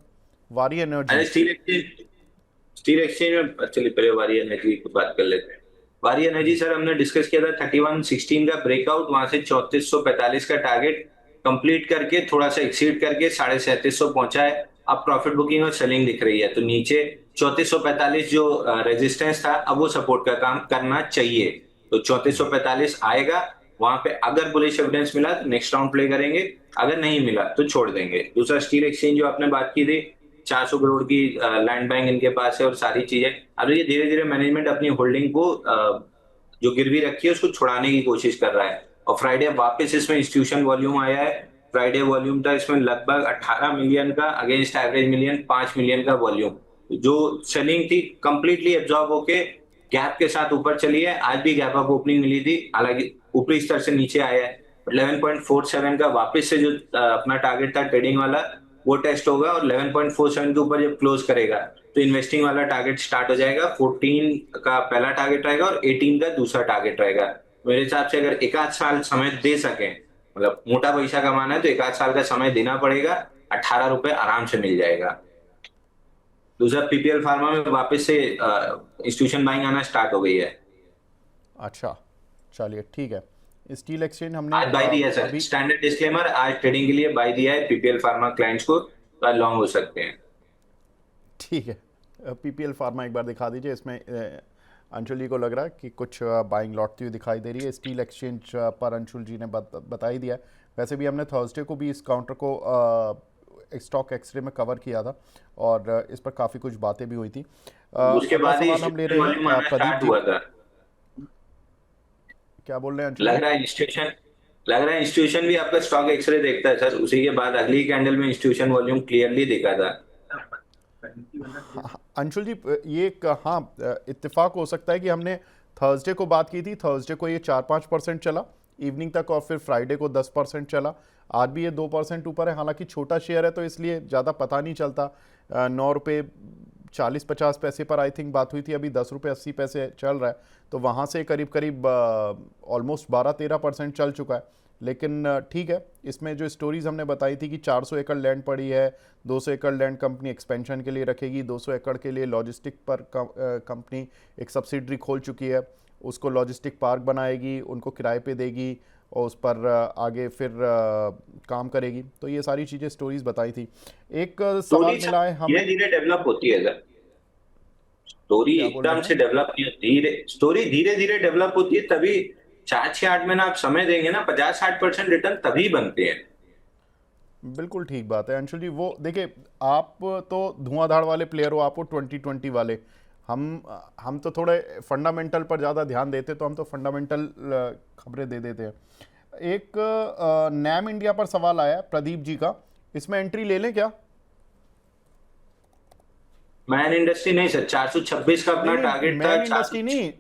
वारी एनर्जी, अरे स्टील एक्सचेंज में चलिए पहले वारी एनर्जी की बात कर लेते हैं। वारी एनर्जी सर हमने डिस्कस किया था, 3116 का ब्रेकआउट, वहां से 3445 का टारगेट कंप्लीट करके थोड़ा सा एक्सीड करके 3750 पहुंचा है। अब प्रॉफिट बुकिंग और सेलिंग दिख रही है, तो नीचे 3445 जो रेजिस्टेंस था, अब वो सपोर्ट का काम करना चाहिए। तो 3445 आएगा, वहां पे अगर बुलिश एविडेंस मिला तो नेक्स्ट राउंड प्ले करेंगे, अगर नहीं मिला तो छोड़ देंगे। दूसरा स्टील एक्सचेंज जो आपने बात की थी, 400 करोड़ की लैंड बैंक इनके पास है और सारी चीजें। अब ये धीरे धीरे मैनेजमेंट अपनी होल्डिंग को जो गिरवी रखी है उसको छुड़ाने की कोशिश कर रहा है, और फ्राइडे वापस इसमें इंस्टीट्यूशन वॉल्यूम आया है। फ्राइडे वॉल्यूम था इसमें लगभग 18 मिलियन का, अगेंस्ट एवरेज मिलियन 5 मिलियन का वॉल्यूम। जो सेलिंग थी कंप्लीटली एब्जॉर्ब होके गैप के साथ ऊपर चली है। आज भी गैप अप ओपनिंग मिली थी, हालांकि ऊपरी स्तर से नीचे आया है। 11.47 का वापस से जो अपना टारगेट था ट्रेडिंग वाला, वो टेस्ट होगा, और 11.47 के ऊपर जब क्लोज करेगा तो इन्वेस्टिंग वाला टारगेट स्टार्ट हो जाएगा। 14 का पहला टारगेट रहेगा और 18 का दूसरा टारगेट रहेगा। मेरे हिसाब से अगर एक आध साल समय दे सके, मतलब मोटा पैसा कमाना है तो एक आध साल का समय देना पड़ेगा, 18 रुपए आराम से मिल जाएगा। दूसरा पीपीएल फार्मा में वापस से इंस्टीट्यूशन बाइंग आना स्टार्ट हो गई है। अच्छा चलिए ठीक है। स्टील एक्सचेंज हमने आज बाय दिया है सर, अभी, स्टैंडर्ड डिस्क्लेमर, आज ट्रेडिंग के लिए बाय दिया है पीपीएल फार्मा क्लाइंट्स को, तो आज लॉन्ग हो सकते हैं। ठीक है। पीपीएल फार्मा एक बार दिखा दीजिए। इसमें अंशुल जी को लग रहा है कि कुछ बाइंग लौटती हुई दिखाई दे रही है। स्टील एक्सचेंज पर अंशुल जी ने बता ही दिया है। वैसे भी हमने थर्सडे को भी इस काउंटर को स्टॉक एक्सरे में कवर किया था और इस पर काफ़ी कुछ बातें भी हुई थी। उसके बाद ही सवाल हम ले रहे हैं प्रदीप जी। हुआ था। क्या बोल रहे हैं अंशुल जी? लग रहा है इंस्टीट्यूशन भी आपका स्टॉक एक्सरे देखता है सर। उसी के बाद अगली कैंडल में इंस्टीट्यूशन वॉल्यूम क्लियरली दिखा था। अंशुल जी ये हाँ इत्तेफाक हो सकता है कि हमने थर्सडे को बात की थी। थर्सडे को ये 4-5% चला इवनिंग तक, और फिर फ्राइडे को 10% चला। आज भी ये 2% ऊपर है, हालांकि छोटा शेयर है तो इसलिए ज़्यादा पता नहीं चलता। 9 रुपये 40-50 पैसे पर आई थिंक बात हुई थी, अभी 10 रुपये 80 पैसे चल रहा है। तो वहाँ से करीब करीब ऑलमोस्ट 12-13% चल चुका है। लेकिन ठीक है, इसमें जो स्टोरीज हमने बताई थी कि 400 एकड़ लैंड पड़ी है, 200 एकड़ लैंड कंपनी एक्सपेंशन के लिए रखेगी, 200 एकड़ के लिए लॉजिस्टिक पर कंपनी एक सब्सिडरी खोल चुकी है, उसको लॉजिस्टिक पार्क बनाएगी, उनको किराए पे देगी और उस पर आगे फिर काम करेगी। तो ये सारी चीज़ें स्टोरीज बताई थी। एक सवाल मिला है हमें, धीरे धीरे डेवलप होती है सर। स्टोरी क्या बोल रहे एकदम हैं? से डेवलप नहीं होती, स्टोरी धीरे धीरे डेवलप होती है। तभी 4-6-8 महीना आप समय देंगे ना, 50-60% रिटर्न तभी बनते हैं। बिल्कुल ठीक बात है अंशुल जी। वो देखिए, आप तो धुआंधार वाले प्लेयर हो, आप 2020 वाले। हम तो थोड़े फंडामेंटल पर ज़्यादा ध्यान देते, तो हम तो फंडामेंटल खबरें दे देते हैं। एक नैम इंडिया पर सवाल आया प्रदीप जी का, इसमें एंट्री ले लें क्या? मैन इंडस्ट्री नहीं सर, 426 का अपना टारगेट था। मैन इंडस्ट्री नहीं,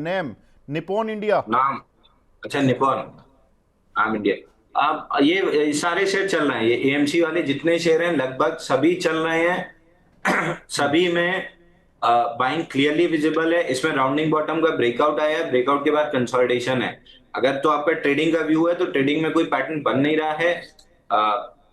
नैम निपॉन इंडिया। नाम, अच्छा निपॉन, नाम इंडिया। अब ये सारे शेयर चल रहे हैं, ये एएमसी वाले जितने शेयर हैं लगभग सभी चल रहे हैं। सभी में बाइंग क्लियरली विजिबल है। इसमें राउंडिंग बॉटम का ब्रेकआउट आया है, ब्रेकआउट के बाद कंसोलिडेशन है। अगर तो आपका ट्रेडिंग का व्यू है तो ट्रेडिंग में कोई पैटर्न बन नहीं रहा है,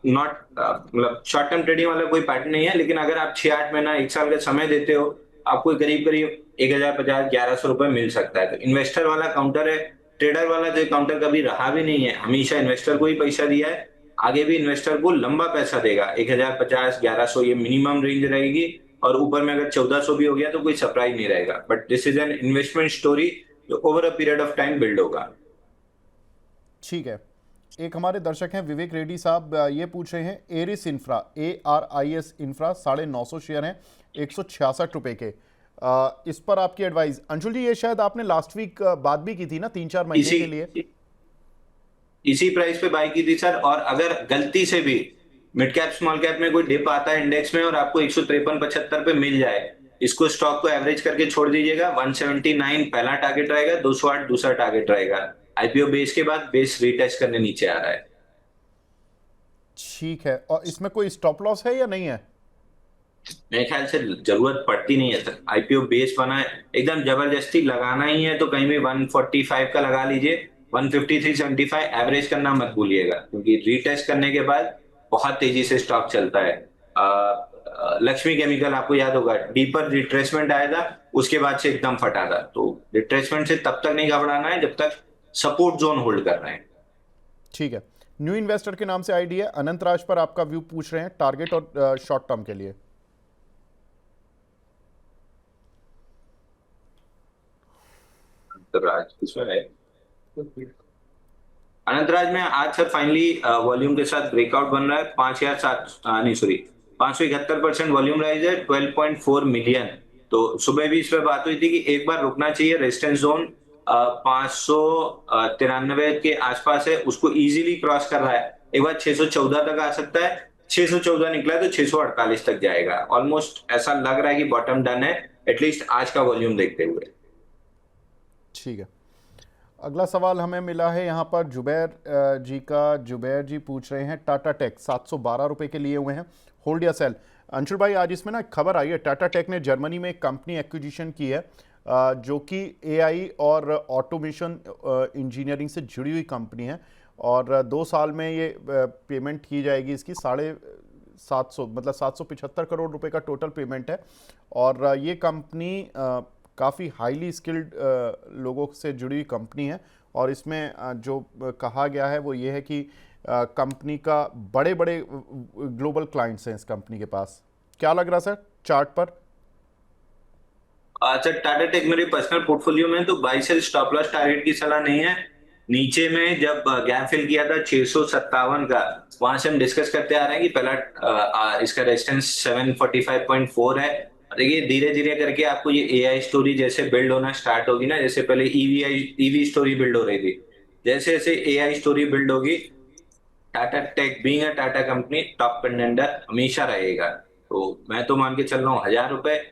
नॉट मतलब शॉर्ट टर्म ट्रेडिंग वाला कोई पैटर्न नहीं है। लेकिन अगर आप 6-8 महीना 1 साल का समय देते हो, आपको करीब करीब 1050-1100 रुपए मिल सकता है। तो इन्वेस्टर वाला काउंटर है, ट्रेडर वाला जो काउंटर कभी रहा भी नहीं है, हमेशा इन्वेस्टर को ही पैसा दिया है, आगे भी इन्वेस्टर को लंबा पैसा देगा। 1050-1100 ये मिनिमम रेंज रहेगी, और ऊपर में अगर 1400 भी हो गया तो कोई सरप्राइज नहीं रहेगा। But this is an investment story जो over a period of time build होगा। ठीक है। एक हमारे दर्शक हैं विवेक रेड्डी साहब, ये पूछ रहे हैं Aris infra, ARIS infra 950 share हैं, 166 रुपए के। इस पर आपकी एडवाइस। अंशुल जी, ये शायद आपने लास्ट वीक बात भी की थी ना, 3-4 महीने इसी के लिए। इसी प्राइस पे बाय की थी सर। और अगर गलती से भी मिड कैप स्मॉल कैप में कोई डिप आता है इंडेक्स में और आपको 153-75 पे मिल जाए, इसको स्टॉक को एवरेज करके छोड़ दीजिएगा। 179 पहला टारगेट रहेगा, 208 दूसरा टारगेट रहेगा। आईपीओ बेस के बाद बेस रीटेस्ट करने नीचे आ रहा है। ठीक है। और इसमें कोई स्टॉप लॉस है या नहीं है? मेरे ख्याल से जरूरत पड़ती नहीं है सर। आईपीओ बेस बना है, एकदम जबरदस्ती लगाना ही है तो कहीं भी 145 का लगा लीजिए। 153.75 एवरेज करना मत भूलिएगा, क्योंकि रीटेस्ट करने के बाद बहुत तेजी से स्टॉक चलता है। लक्ष्मी केमिकल आपको याद होगा, डीपर रिट्रेसमेंट आया था, उसके बाद से एकदम फटा था। तो रिट्रेसमेंट से तब तक नहीं घबराना है जब तक सपोर्ट जोन होल्ड कर रहे हैं। ठीक है। न्यू इन्वेस्टर के नाम से आईडी है, अनंत राज पर आपका व्यू पूछ रहे हैं, टारगेट और शॉर्ट टर्म के लिए। राज किसमें है? अनंतराज में आज सर फाइनली वॉल्यूम के साथ ब्रेकआउट बन रहा है। 5,007 नहीं सॉरी 571% वॉल्यूम राइज है, 12.4 मिलियन। तो सुबह भी इस पे बात हुई थी कि एक बार रुकना चाहिए। रेजिस्टेंस जोन 593 के आसपास है, उसको इजीली क्रॉस कर रहा है। एक बार 614 तक आ सकता है, 614 निकला है तो 648 तक जाएगा। ऑलमोस्ट ऐसा लग रहा है कि बॉटम डन है, एटलीस्ट आज का वॉल्यूम देखते हुए। ठीक है। अगला सवाल हमें मिला है यहाँ पर जुबैर जी का। जुबैर जी पूछ रहे हैं टाटा टेक 712 रुपए के लिए हुए हैं, होल्ड या सेल? अंशुल भाई, आज इसमें ना एक खबर आई है, टाटा टेक ने जर्मनी में एक कंपनी एक्विजिशन की है जो कि एआई और ऑटोमेशन इंजीनियरिंग से जुड़ी हुई कंपनी है, और 2 साल में ये पेमेंट की जाएगी इसकी 750 मतलब 775 करोड़ रुपए का टोटल पेमेंट है। और ये कंपनी काफ़ी हाईली स्किल्ड लोगों से जुड़ी हुई कंपनी है, और इसमें जो कहा गया है वो ये है कि कंपनी का बड़े बड़े ग्लोबल क्लाइंट्स हैं इस कंपनी के पास। क्या लग रहा सर चार्ट पर? अच्छा, टाटा टेक मेरे पर्सनल पोर्टफोलियो में है, तो buy sell stop loss target की सलाह नहीं है। नीचे में जब गैप फिल किया था 657 का, वहां से हम डिस्कस करते आ रहे हैं कि पहला इसका रेजिस्टेंस 745.4 है। देखिए धीरे धीरे करके आपको ये एआई स्टोरी जैसे बिल्ड होना स्टार्ट होगी ना, जैसे पहले ईवी स्टोरी बिल्ड हो रही थी, जैसे जैसे एआई स्टोरी बिल्ड होगी, Tata tech being a Tata company top contender हमेशा रहेगा। तो मैं तो मान के चल रहा हूँ 1000 रुपए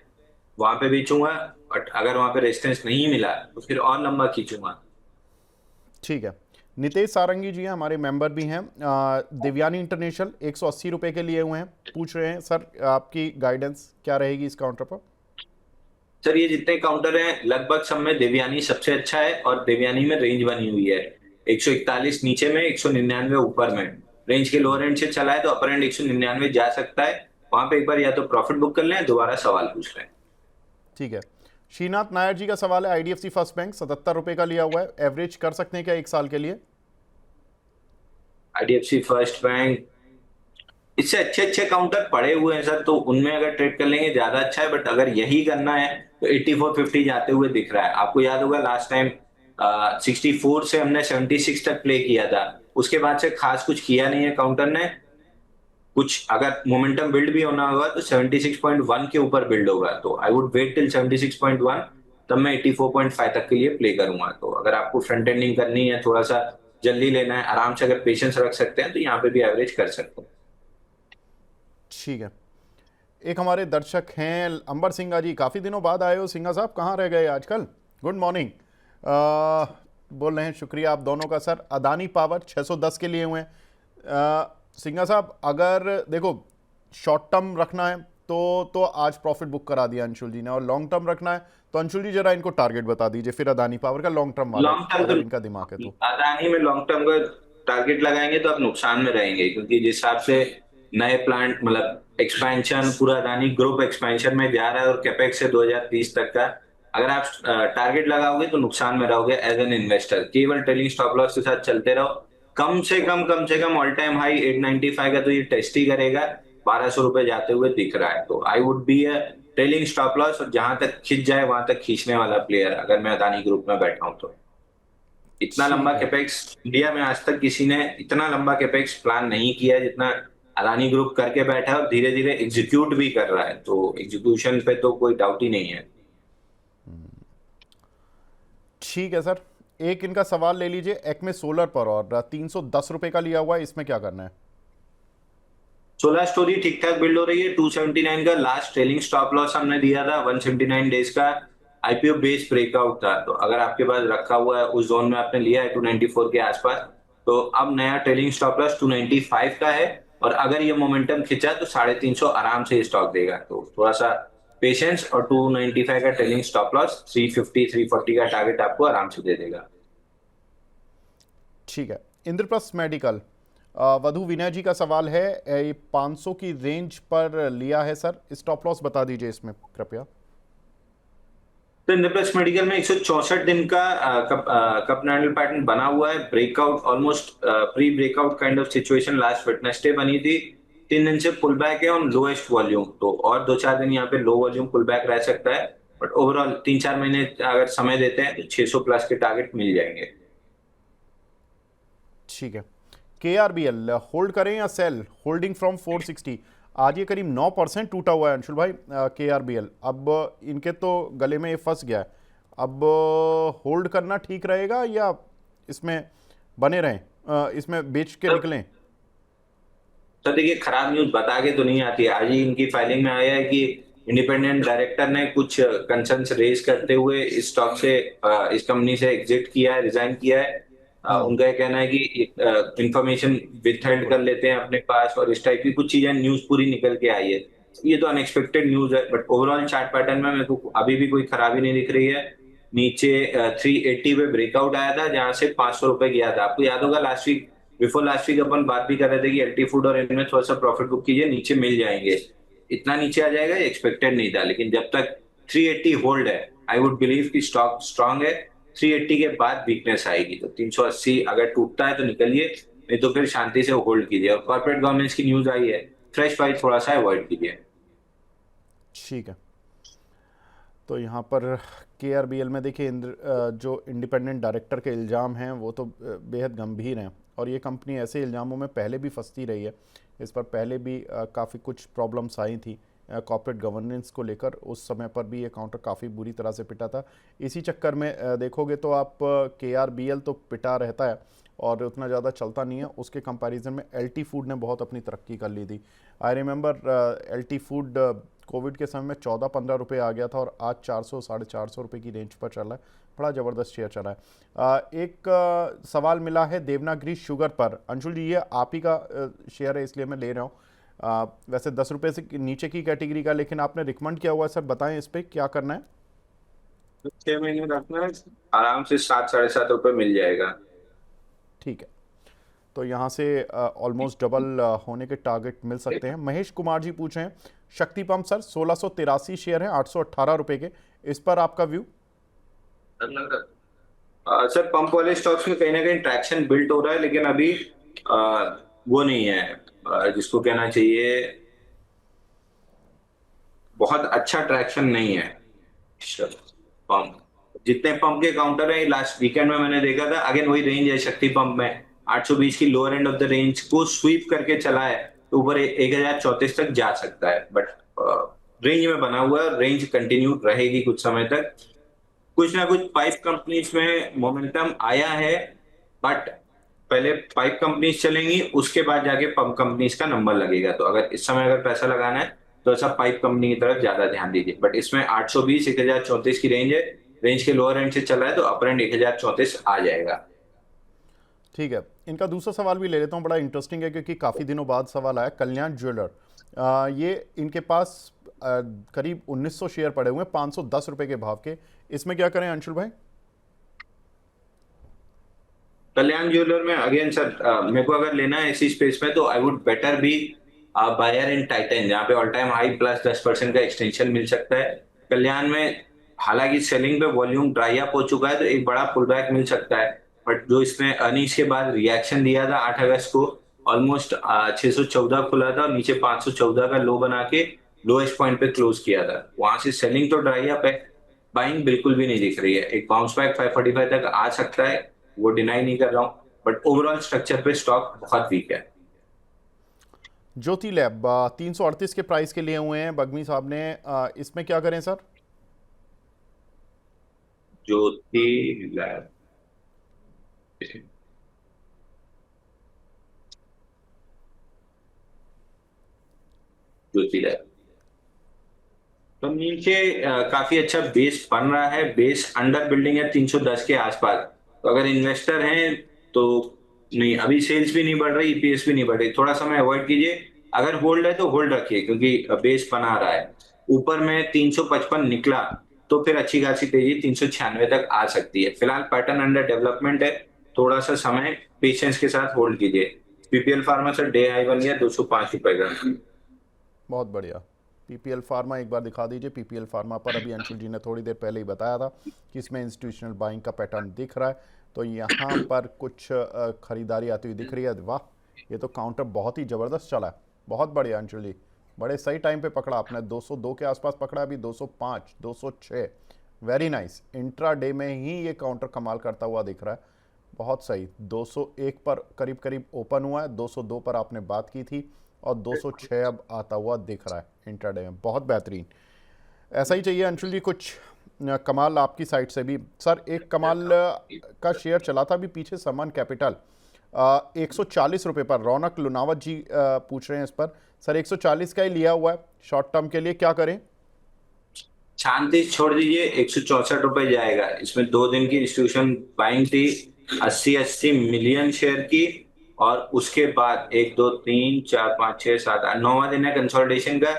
वहां पे बेचूंगा। बट अगर वहां पे रेजिस्टेंस नहीं मिला तो फिर और लंबा खींचूंगा। ठीक है। नितेश सारंगी जी हैं, हमारे मेंबर भी हैं, देवयानी इंटरनेशनल 180 रुपए के लिए हुए हैं, पूछ रहे हैं सर आपकी गाइडेंस क्या रहेगी इस काउंटर पर? सर ये जितने काउंटर हैं लगभग सब में देवयानी सबसे अच्छा है, और देवयानी में रेंज बनी हुई है। 141 नीचे में, 199 ऊपर में। रेंज के लोअर एंड से चला है तो अपर एंड 199 जा सकता है। वहां पे एक बार या तो प्रॉफिट बुक कर लें, दोबारा सवाल पूछ लें। ठीक है। श्रीनाथ नायर जी का सवाल है, आईडीएफसी फर्स्ट बैंक 77 रुपए का लिया हुआ है, एवरेज कर सकते हैं क्या 1 साल के लिए? आईडीएफसी फर्स्ट बैंक, इससे अच्छे अच्छे काउंटर पड़े हुए हैं सर, तो उनमें अगर ट्रेड कर लेंगे ज्यादा अच्छा है। बट अगर यही करना है तो 8450 जाते हुए दिख रहा है। आपको याद होगा लास्ट टाइम 64 से हमने 76 तक प्ले किया था, उसके बाद से खास कुछ किया नहीं है काउंटर ने। कुछ अगर मोमेंटम बिल्ड भी होना होगा तो 76.1 के ऊपर बिल्ड होगा। तो आई वुड वेट टिल 76.1, तब मैं 84.5 तक के लिए प्ले करूंगा। तो अगर आपको फ्रंट एंडिंग करनी है, थोड़ा सा जल्दी लेना है, आराम से अगर पेशेंस रख सकते हैं तो यहाँ पे भी एवरेज कर सकते हैं। ठीक है। एक हमारे दर्शक हैं अंबर सिंघा जी, काफ़ी दिनों बाद आए हो सिंघा साहब, कहाँ रह गए आजकल? Good morning. बोल रहे हैं शुक्रिया आप दोनों का सर। अदानी पावर 610 के लिए हुए हैं। सिंघा साहब, अगर देखो शॉर्ट टर्म रखना है तो आज प्रॉफिट बुक करा दिया अंशुल जी ने, और लॉन्ग टर्म रखना है तो अंशुल जी जरा इनको टारगेट बता दीजिए फिर अदानी पावर का लॉन्ग टर्म वाला, लॉन्ग टर्म अगर इनका दिमाग है तो तो। अदानी में लॉन्ग टर्म का टारगेट लगाएंगे तो आप नुकसान में रहेंगे, क्योंकि जिस हिसाब से नए प्लांट मतलब एक्सपेंशन पूरा अदानी ग्रुप एक्सपेंशन में जा रहा है और कैपेक्स है 2030 तक का, अगर आप टारगेट लगाओगे तो नुकसान में रहोगे एज एन इन्वेस्टर। केवल ट्रेलिंग स्टॉप लॉस के साथ चलते रहो। कम से कम ऑल टाइम हाई 895 का तो ये टेस्ट ही करेगा, 1200 रुपए जाते हुए दिख रहा है। तो I would be a trailing stop loss, और जहां तक खींच जाए वहां तक खींचने वाला प्लेयर अगर मैं अदानी ग्रुप में बैठा हूं तो। इतना लंबा ठीक है। कैपेक्स इंडिया में आज तक किसी ने इतना लंबा कैपेक्स प्लान नहीं किया है जितना अदानी ग्रुप करके बैठा है, और धीरे धीरे एग्जीक्यूट भी कर रहा है। तो एग्जीक्यूशन पे तो कोई डाउट ही नहीं है। ठीक है सर, एक इनका सवाल ले लीजिए एक्मे सोलर पर, और 310 रुपए का लिया हुआ है, इसमें क्या करना है? सोलर स्टोरी ठीक ठाक बिल्ड हो रही है। 279 का लास्ट ट्रेलिंग स्टॉप लॉस हमने दिया था, 179 डेज का आईपीओ बेस ब्रेकआउट था। तो अगर आपके पास रखा हुआ है उस जोन में आपने लिया है 294 के आसपास, तो अब नया ट्रेलिंग स्टॉप लॉस 295 का है। और अगर ये मोमेंटम खिंचा तो 350 आराम से स्टॉक देगा। तो थोड़ा सा पेशेंस, और 295 का ट्रेलिंग स्टॉप लॉस 350 340 का टारगेट आपको आराम से दे देगा। ठीक है। इंद्रप्रस्थ मेडिकल, वधु विनय जी का सवाल है, ये 500 की रेंज पर लिया है सर, स्टॉप लॉस बता दीजिए इसमें कृपया। तो इंद्रप्रस्थ मेडिकल में 164 दिन का कप कैंडल पैटर्न बना हुआ है। Breakout almost pre breakout kind of situation last Wednesday बनी थी। 3 दिन से पुल बैक है ऑन लोएस्ट वॉल्यूम, तो और 2-4 दिन यहाँ पे लो वॉल्यूम पुल बैक रह सकता है। बट ओवरऑल 3-4 महीने अगर समय देते हैं तो 600 प्लस के टारगेट मिल जाएंगे। ठीक है। KRBL होल्ड करें या सेल? होल्डिंग फ्रॉम 460, आज ये करीब 9% टूटा हुआ है अंशुल भाई। KRBL अब इनके तो गले में ये फंस गया है, अब होल्ड करना ठीक रहेगा या इसमें बने रहें, इसमें बेच के तो निकलें? देखिए, खराब न्यूज बता के तो नहीं आती है। आज ही इनकी फाइलिंग में आया है कि इंडिपेंडेंट डायरेक्टर ने कुछ कंसर्न्स रेज करते हुए इस स्टॉक से इस कंपनी से एग्जिट किया है, रिजाइन किया है। उनका ये कहना है कि इंफॉर्मेशन विथहेल्ड कर लेते हैं अपने पास, और इस टाइप की कुछ चीजें न्यूज पूरी निकल के आई है। ये तो अनएक्सपेक्टेड न्यूज है, बट ओवरऑल चार्ट पैटर्न में मेरे को अभी भी कोई खराबी नहीं दिख रही है। नीचे 380 पे ब्रेकआउट आया था जहां से 500 रुपए गया था। आपको याद होगा last week, before last week अपन बात भी कर रहे थे कि एलटी फूड और इनमें थोड़ा सा प्रॉफिट बुक कीजिए, नीचे मिल जाएंगे। इतना नीचे आ जाएगा एक्सपेक्टेड नहीं था, लेकिन जब तक 380 होल्ड है आई वुड बिलीव कि स्टॉक स्ट्रांग है। 380 के बाद वीकनेस आएगी, तो 380 अगर टूटता है तो निकलिए, नहीं तो फिर शांति से होल्ड कीजिए। और कॉर्पोरेट गवर्नेंस की न्यूज आई है, फ्रेश बाई थोड़ा सा अवॉइड कीजिए। ठीक है। तो यहाँ पर KRBL में देखिए जो इंडिपेंडेंट डायरेक्टर के इल्ज़ाम हैं वो तो बेहद गंभीर हैं, और ये कंपनी ऐसे इल्ज़ामों में पहले भी फंसती रही है। इस पर पहले भी काफ़ी कुछ प्रॉब्लम्स आई थी कॉर्पोरेट गवर्नेंस को लेकर, उस समय पर भी ये काउंटर काफ़ी बुरी तरह से पिटा था। इसी चक्कर में देखोगे तो आप KRBL तो पिटा रहता है और उतना ज़्यादा चलता नहीं है, उसके कंपैरिजन में LT फूड ने बहुत अपनी तरक्की कर ली थी। I remember LT food Covid के समय में 14-15 रुपये आ गया था, और आज 400-450 रुपये की रेंज पर चल रहा है। बड़ा ज़बरदस्त शेयर चल रहा है। एक सवाल मिला है देवनागरी शुगर पर, अंशुल जी ये आप ही का शेयर है इसलिए मैं ले रहा हूँ। वैसे 10 रुपये से नीचे की कैटेगरी का, लेकिन आपने रिकमेंड किया हुआ है सर, बताएं इस पर क्या करना है? 6 महीने रखना है, आराम से 7-7.5 रुपए मिल जाएगा। ठीक है। तो यहाँ से ऑलमोस्ट डबल होने के टारगेट मिल सकते हैं। महेश कुमार जी पूछे हैं शक्ति पंप सर, 1683 शेयर हैं 818 रुपए के, इस पर आपका व्यू? सर, पंप वाले स्टॉक्स में कहीं ना कहीं ट्रैक्शन बिल्ड हो रहा है, लेकिन अभी वो नहीं है जिसको कहना चाहिए, बहुत अच्छा ट्रैक्शन नहीं है। पंप, जितने पंप के काउंटर है लास्ट वीकेंड में मैंने देखा था, अगेन वही रेंज है शक्ति पंप में, 820 की lower end of the range को स्वीप करके चला है तो ऊपर 1034 तक जा सकता है। बट रेंज में बना हुआ है, रेंज कंटिन्यू रहेगी कुछ समय तक। कुछ ना कुछ पाइप कंपनीज में मोमेंटम आया है, बट पहले पाइप कंपनीज चलेंगी, उसके बाद जाके पंप कंपनीज का नंबर लगेगा। तो अगर इस समय अगर पैसा लगाना है तो ऐसा पाइप कंपनी की तरफ ज्यादा ध्यान दीजिए। बट इसमें 820 1034 की रेंज है, रेंज के लोअर एंड से चला है तो अपर एंड 1034 आ जाएगा। ठीक है। इनका दूसरा सवाल भी ले लेता हूँ, बड़ा इंटरेस्टिंग है क्योंकि काफ़ी दिनों बाद सवाल आया। कल्याण ज्वेलर ये इनके पास करीब 1900 शेयर पड़े हुए हैं 510 रुपए के भाव के। इसमें क्या करें अंशुल भाई? कल्याण ज्वेलर में अगेन सर, मेरे को अगर लेना है इसी स्पेस में तो I would better be buyer in Titan, जहाँ पे ऑल टाइम हाई प्लस 10% का एक्सटेंशन मिल सकता है। कल्याण में हालांकि सेलिंग पे वॉल्यूम ड्राई अप हो चुका है तो एक बड़ा पुल बैक मिल सकता है, बट जो इसमें अर्निंग्स के बाद रिएक्शन दिया था 8 अगस्त को, ऑलमोस्ट 614 खुला था और नीचे 514 का लो बना के लोएस्ट पॉइंट पे क्लोज किया था। वहां से सेलिंग तो ड्राई अप है, बाइंग बिल्कुल भी नहीं दिख रही है। एक बाउंस बैक 545 तक आ सकता है, वो डिनाई नहीं कर रहा हूँ, बट ओवरऑल स्ट्रक्चर पे स्टॉक बहुत वीक है। ज्योति लैब 338 के प्राइस के लिए हुए हैं बगमी साहब ने, इसमें क्या करें सर? ज्योति लैब, ज्योति लैब तो नीचे काफी अच्छा बेस बन रहा है, बेस अंडर बिल्डिंग है 310 के आसपास। तो अगर इन्वेस्टर हैं तो नहीं, अभी सेल्स भी नहीं बढ़ रही, ईपीएस भी नहीं बढ़ रही, थोड़ा समय अवॉइड कीजिए। अगर होल्ड है तो होल्ड रखिए क्योंकि बेस बना रहा है। ऊपर में 355 निकला तो फिर अच्छी खासी तेजी 396 तक आ सकती है। फिलहाल पैटर्न अंडर डेवलपमेंट है, थोड़ा सा समय पेशेंस के साथ होल्ड कीजिए। PPL pharma sir day high बन गया 205 रुपए का। बहुत बढ़िया। पीपीएल फार्मा एक बार दिखा दीजिए। पीपीएल फार्मा पर अभी अंशुल जी ने थोड़ी देर पहले ही बताया था कि इसमें इंस्टीट्यूशनल बाइंग का पैटर्न दिख रहा है, तो यहाँ पर कुछ खरीदारी आती हुई दिख रही है। वाह, ये तो काउंटर बहुत ही ज़बरदस्त चला है। बहुत बढ़िया अंशुल जी, बड़े सही टाइम पे पकड़ा आपने। 202 के आसपास पकड़ा, अभी 205, 206। Very nice. इंट्रा डे में ही ये काउंटर कमाल करता हुआ दिख रहा है। बहुत सही। 201 पर करीब करीब ओपन हुआ है, 202 पर आपने बात की थी और 206 अब आता हुआ दिख रहा है इंट्राडे में। बहुत बेहतरीन, ऐसा ही चाहिए अंशुल जी। कुछ कमाल आपकी साइड से भी सर। एक कमाल का शेयर चला था अभी पीछे, समान कैपिटल 140 रुपये पर। रौनक लुनावत जी पूछ रहे हैं इस पर। सर 140 का ही लिया हुआ है शॉर्ट टर्म के लिए, क्या करें? शांति छोड़ दीजिए, 164 रुपए जाएगा। इसमें 2 दिन की इंस्टीट्यूशन बाइंग थी 80-80 मिलियन शेयर की, और उसके बाद 1 2 3 4 5 6 7 8 9वां दिन है कंसोलिडेशन का।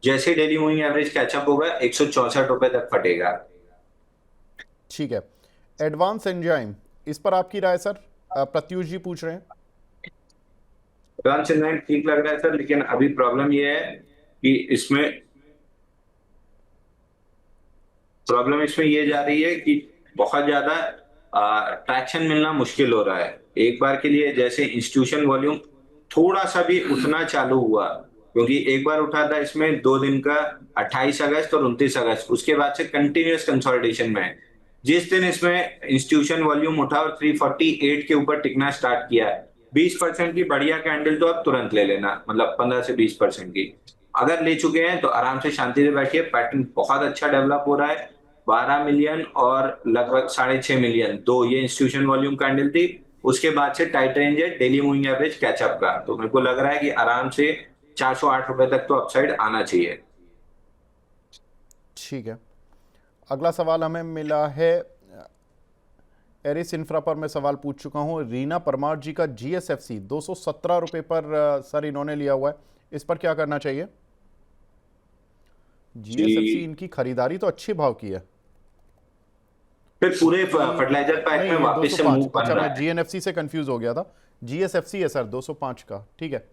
जैसे डेली मूविंग एवरेज कैचअप होगा 164 रुपए तक फटेगा। ठीक है। एडवांस एंजाइम, इस पर आपकी राय सर? प्रत्युष जी पूछ रहे हैं। एडवांस एंजाइम ठीक लग रहा है सर, लेकिन अभी प्रॉब्लम ये है कि इसमें ये जा रही है कि बहुत ज्यादा ट्रैक्शन मिलना मुश्किल हो रहा है। एक बार के लिए जैसे इंस्टीट्यूशन वॉल्यूम थोड़ा सा भी उठना चालू हुआ, क्योंकि एक बार उठा था इसमें 2 दिन का 28 अगस्त और 29 अगस्त, उसके बाद से कंटिन्यूअस कंसोलिडेशन में है। जिस दिन इसमें इंस्टीट्यूशन वॉल्यूम उठा और 348 के ऊपर टिकना स्टार्ट किया, 20% की बढ़िया कैंडल तो आप तुरंत ले लेना, मतलब 15 से 20% की। अगर ले चुके हैं तो आराम से शांति से बैठिए, पैटर्न बहुत अच्छा डेवलप हो रहा है। 12 मिलियन और लगभग 6.5 मिलियन, दो ये इंस्टीट्यूशन वॉल्यूम कैंडल थी। उसके बाद से टाइट रेंज है डेली मूविंग एवरेज कैचअप का, तो मेरे को लग रहा है कि आराम से 408 रुपए तक तो अपसाइड आना चाहिए। ठीक है। अगला सवाल हमें मिला है एरिस इंफ्रा पर। मैं सवाल पूछ चुका हूं रीना परमार जी का। जीएसएफसी 217 रुपये पर सर इन्होंने लिया हुआ है, इस पर क्या करना चाहिए? जीएसएफसी जी, इनकी खरीदारी तो अच्छे भाव की है। फिर पूरे जी फर्टिलाइजर पैक में नहीं, ये वापस से 205। मूव बन अच्छा, रहा मैं है। जीएनएफसी से कंफ्यूज हो गया था। जीएसएफसी है सर 205 का, ठीक है।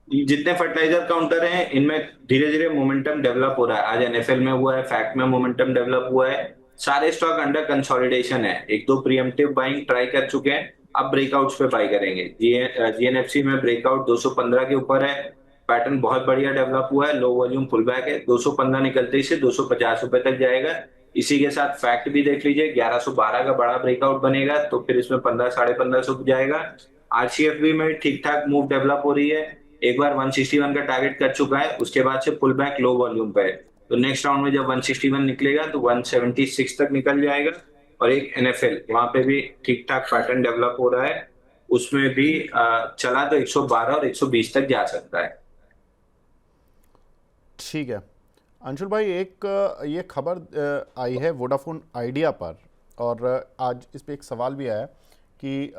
जितने फर्टिलाइजर काउंटर हैं इनमें धीरे धीरे मोमेंटम डेवलप हो रहा है। आज एनएफएल में हुआ है, फैक्ट में मोमेंटम डेवलप हुआ है। सारे स्टॉक अंडर कंसोलिडेशन है। एक दो प्रीएम्प्टिव बाइंग ट्राई कर चुके हैं, अब ब्रेकआउट्स पे बाई करेंगे। जीएनएफसी में ब्रेकआउट 215 के ऊपर है, पैटर्न बहुत बढ़िया डेवलप हुआ है। लो वॉल्यूम पुल बैक है, 215 निकलते ही से 250 रुपए तक जाएगा। इसी के साथ फैक्ट भी देख लीजिए, 1112 का बड़ा ब्रेकआउट बनेगा तो फिर इसमें 15 1550 जाएगा। आरसीएफबी में ठीक ठाक मूव डेवलप हो रही है, एक बार 161 का टारगेट कर चुका है, उसके बाद से पुल बैक लो वॉल्यूम पे है। तो नेक्स्ट राउंड में जब 161 निकलेगा तो 176 तक निकल जाएगा। और एक एनएफएल वहां पे भी ठीक ठाक पैटर्न डेवलप हो रहा है, उसमें भी चला तो 112 और 120 तक जा सकता है। ठीक है अंशुल भाई, एक ये खबर आई है वोडाफोन आइडिया पर, और आज इस पे एक सवाल भी आया कि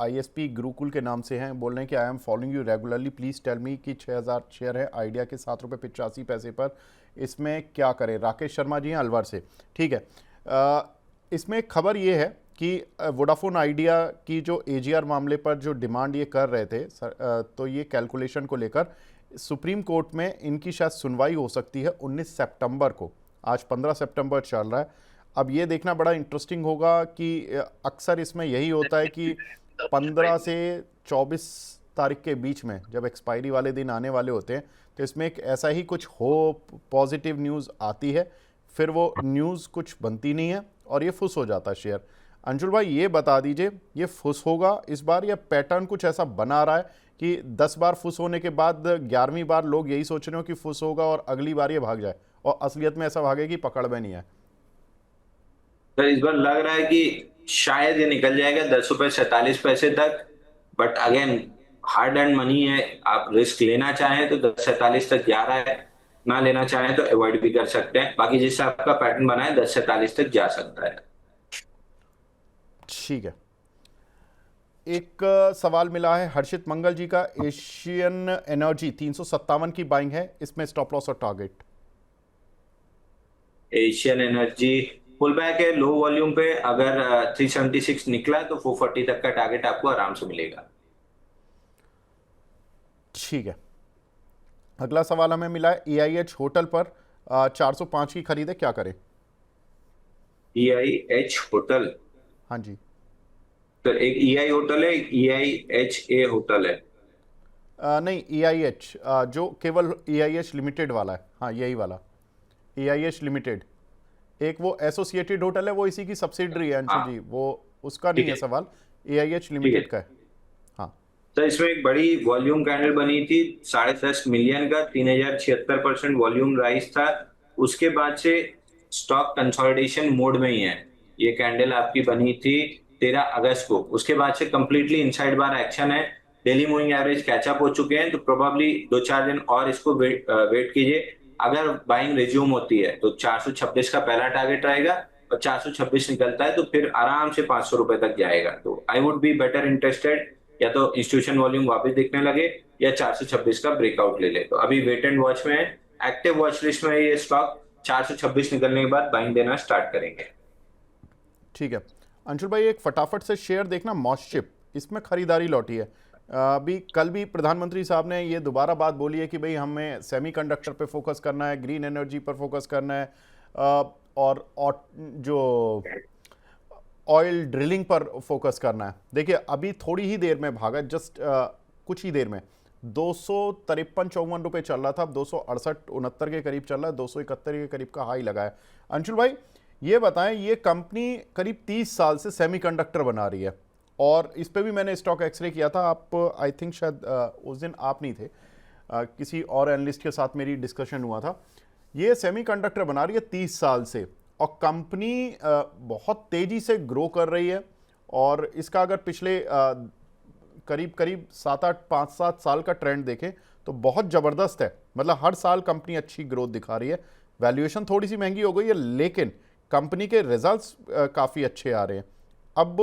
आईएसपी गुरुकुल के नाम से हैं, बोल रहे हैं कि I am following you regularly, please tell me कि 6000 शेयर है आइडिया के 7 रुपये 85 पैसे पर, इसमें क्या करें? राकेश शर्मा जी हैं अलवर से। ठीक है, इसमें एक खबर ये है कि वोडाफोन आइडिया की जो एजीआर मामले पर जो डिमांड ये कर रहे थे तो ये कैलकुलेशन को लेकर सुप्रीम कोर्ट में इनकी शायद सुनवाई हो सकती है 19 सितंबर को। आज 15 सितंबर चल रहा है। अब ये देखना बड़ा इंटरेस्टिंग होगा कि अक्सर इसमें यही होता है कि 15 से 24 तारीख के बीच में जब एक्सपायरी वाले दिन आने वाले होते हैं तो इसमें एक ऐसा ही कुछ होप पॉजिटिव न्यूज़ आती है, फिर वो न्यूज़ कुछ बनती नहीं है और ये फुस हो जाता है शेयर। अंशुल भाई ये बता दीजिए, ये फुस होगा इस बार या पैटर्न कुछ ऐसा बना रहा है कि 10 बार फुस होने के बाद 11वीं बार लोग यही सोच रहे हो कि फुस होगा और अगली बार ये भाग जाए और असलियत में ऐसा भागे कि पकड़ में नहीं है? तो इस बार लग रहा है कि शायद ये निकल जाएगा 10 रुपए 47 पैसे तक। But again hard and money है, आप रिस्क लेना चाहें तो 10 47 तक जा रहा है, ना लेना चाहें तो अवॉइड भी कर सकते हैं। बाकी जिससे आपका पैटर्न बना है 10 47 तक जा सकता है। ठीक है, एक सवाल मिला है हर्षित मंगल जी का, एशियन एनर्जी 357 की बाइंग है, इसमें स्टॉप लॉस और target? Asian energy pull back है लो वॉल्यूम पे, अगर 376 निकला है तो 440 तक का टारगेट आपको आराम से मिलेगा। ठीक है, अगला सवाल हमें मिला है EIH होटल पर 405 की खरीद है, क्या करें? EIH hotel? हाँ जी। तो एक EI होटल है, एक EIHA होटल है। नहीं, EIH जो केवल EIH लिमिटेड वाला है, हाँ यही वाला EIH लिमिटेड। एक वो एसोसिएटेड होटल है, वो इसी की सब्सिडरी है अंशु जी, वो उसका नहीं है सवाल, EIH ठीक है। लिमिटेड का है। हाँ तो इसमें एक बड़ी वॉल्यूम कैंडल बनी थी 10.5 मिलियन का, 3076% वॉल्यूम राइज था। उसके बाद से स्टॉक कंसोलिडेशन मोड में ही है। ये कैंडल आपकी बनी थी 13 अगस्त को, उसके बाद से कंप्लीटली इनसाइड बार एक्शन है। डेली मूविंग एवरेज कैचअप हो चुके हैं, तो प्रोबेबली 2-4 दिन और इसको वेट कीजिए। अगर बाइंग रिज्यूम होती है तो 426 का पहला टारगेट रहेगा, और 426 निकलता है तो फिर आराम से 500 रुपए तक जाएगा। तो I would be better interested, या तो इंस्टीट्यूशन वॉल्यूम वापस दिखने लगे या 426 का ब्रेकआउट ले ले। तो अभी वेट एंड वॉच में है, एक्टिव वॉच लिस्ट में ये स्टॉक 426 निकलने के बाद बाइंग देना स्टार्ट करेंगे। ठीक है अंशुल भाई, एक फटाफट से शेयर देखना मॉस्शिप, इसमें खरीदारी लौटी है। अभी कल भी प्रधानमंत्री साहब ने ये दोबारा बात बोली है कि भाई हमें सेमीकंडक्टर पे फोकस करना है, ग्रीन एनर्जी पर फोकस करना है, और जो ऑयल ड्रिलिंग पर फोकस करना है। देखिए अभी थोड़ी ही देर में भागा, जस्ट कुछ ही देर में 253-54 रुपये चल रहा था, अब 268-69 के करीब चल रहा है, 271 के करीब का हाई लगा है। अंशुल भाई ये बताएं, ये कंपनी करीब 30 साल से सेमीकंडक्टर बना रही है और इस पे भी मैंने स्टॉक एक्सरे किया था, आप आई थिंक शायद उस दिन आप नहीं थे, किसी और एनालिस्ट के साथ मेरी डिस्कशन हुआ था। ये सेमीकंडक्टर बना रही है 30 साल से और कंपनी बहुत तेज़ी से ग्रो कर रही है, और इसका अगर पिछले करीब 5-7 साल का ट्रेंड देखें तो बहुत ज़बरदस्त है। मतलब हर साल कंपनी अच्छी ग्रोथ दिखा रही है। वैल्यूएशन थोड़ी सी महंगी हो गई है लेकिन कंपनी के रिजल्ट्स काफ़ी अच्छे आ रहे हैं। अब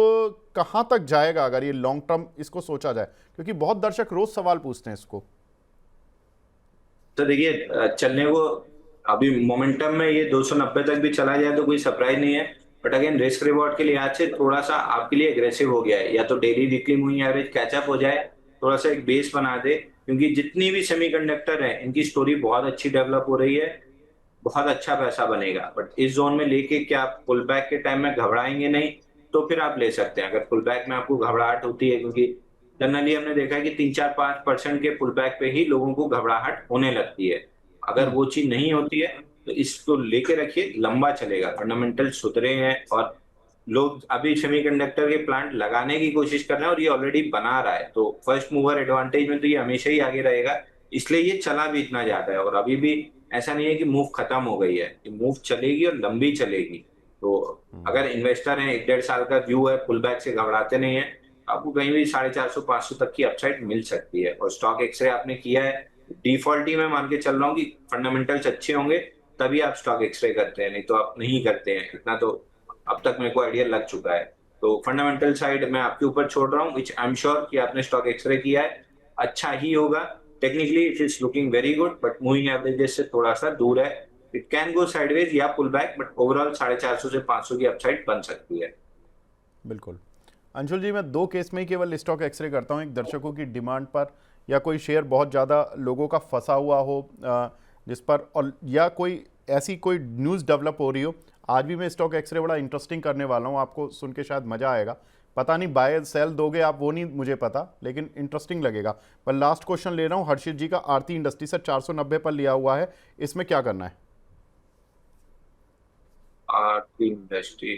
कहाँ तक जाएगा अगर ये लॉन्ग टर्म इसको सोचा जाए, क्योंकि बहुत दर्शक रोज सवाल पूछते हैं इसको। तो देखिए चलने को अभी मोमेंटम में ये 290 तक भी चला जाए तो कोई सरप्राइज नहीं है। बट अगेन रिस्क रिवॉर्ड के लिहाज से थोड़ा सा आपके लिए एग्रेसिव हो गया है। या तो daily weekly moving average catch up हो जाए, थोड़ा सा एक बेस बना दे, क्योंकि जितनी भी सेमीकंडक्टर है इनकी स्टोरी बहुत अच्छी डेवलप हो रही है, बहुत अच्छा पैसा बनेगा। बट इस जोन में लेके क्या आप पुल बैक के टाइम में घबराएंगे नहीं, तो फिर आप ले सकते हैं। अगर पुल बैक में आपको घबराहट होती है, क्योंकि जनरली हमने देखा है कि 3-4-5% के पुल बैक पे ही लोगों को घबराहट होने लगती है। अगर वो चीज नहीं होती है तो इसको लेके रखिए, लंबा चलेगा, फंडामेंटल सुधरे हैं और लोग अभी सेमीकंडक्टर के प्लांट लगाने की कोशिश कर रहे हैं और ये ऑलरेडी बना रहा है। तो फर्स्ट मूवर एडवांटेज में तो ये हमेशा ही आगे रहेगा, इसलिए ये चला भी इतना ज्यादा है। और अभी भी ऐसा नहीं है कि मूव खत्म हो गई है, ये मूव चलेगी और लंबी चलेगी। तो अगर इन्वेस्टर हैं, 1-1.5 साल का व्यू है, पुल बैक से घबराते नहीं है, आपको कहीं भी 450-500 तक की अपसाइड मिल सकती है। और स्टॉक एक्सरे आपने किया है, डिफॉल्ट ही मैं मान के चल रहा हूँ कि फंडामेंटल्स अच्छे होंगे तभी आप स्टॉक एक्सरे करते हैं, नहीं तो आप नहीं करते हैं। इतना तो अब तक मेरे को आइडिया लग चुका है। तो फंडामेंटल साइड मैं आपके ऊपर छोड़ रहा हूँ, विच आई एम श्योर कि आपने स्टॉक एक्सरे किया है, अच्छा ही होगा। Technically it is looking very good, but moving averages से थोड़ा सा दूर है। इट कैन गो साइडवेज या पुल बैक, बट ओवरऑल 450 से 500 की अपसाइड बन सकती है। बिल्कुल। अंशुल जी, मैं दो केस में ही केवल स्टॉक एक्सरे करता हूँ, एक दर्शकों की डिमांड पर, या कोई शेयर बहुत ज़्यादा लोगों का फंसा हुआ हो जिस पर, और या कोई ऐसी कोई न्यूज़ डेवलप हो रही हो। आज भी मैं स्टॉक एक्सरे बड़ा इंटरेस्टिंग करने वाला हूँ, आपको सुन के शायद मज़ा आएगा। पता नहीं बाय सेल दोगे आप, वो नहीं मुझे पता, लेकिन इंटरेस्टिंग लगेगा। पर लास्ट क्वेश्चन ले रहा हूँ हर्षित जी का, आरती इंडस्ट्री से 490 पर लिया हुआ है, इसमें क्या करना है? आरती इंडस्ट्री,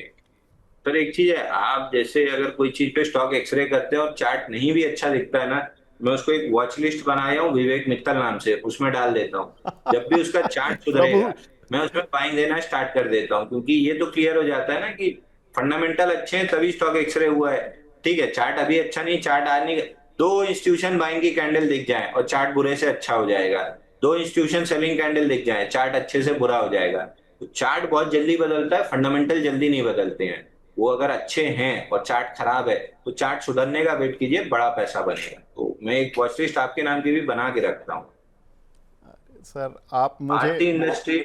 सर एक चीज है, आप जैसे अगर कोई चीज पे स्टॉक एक्सरे करते हैं और चार्ट नहीं भी अच्छा दिखता है ना, मैं उसको एक वॉच लिस्ट बनाया हूँ विवेक मित्तल नाम से, उसमें डाल देता हूँ। जब भी उसका चार्ट प्रभु। सुधरेगा मैं उसमें बाइंग देना स्टार्ट कर देता हूँ, क्योंकि ये तो क्लियर हो जाता है ना कि फंडामेंटल अच्छे हैं तभी स्टॉक एक्सरे हुआ है। ठीक है, चार्ट अभी अच्छा नहीं, चार्ट आज नहीं, दो इंस्टीट्यूशन बाइंग की कैंडल दिख जाए और चार्ट बुरे से अच्छा हो जाएगा, दो इंस्टीट्यूशन सेलिंग कैंडल दिख जाए चार्ट अच्छे से बुरा हो जाएगा। तो चार्ट बहुत जल्दी बदलता है, फंडामेंटल जल्दी नहीं बदलते हैं। वो अगर अच्छे हैं और चार्ट खराब है तो चार्ट सुधरने का वेट कीजिए, बड़ा पैसा बनेगा। तो मैं एक वॉच लिस्ट आपके नाम की भी बना के रखता हूँ। सर आप मुझे आरती इंडस्ट्री।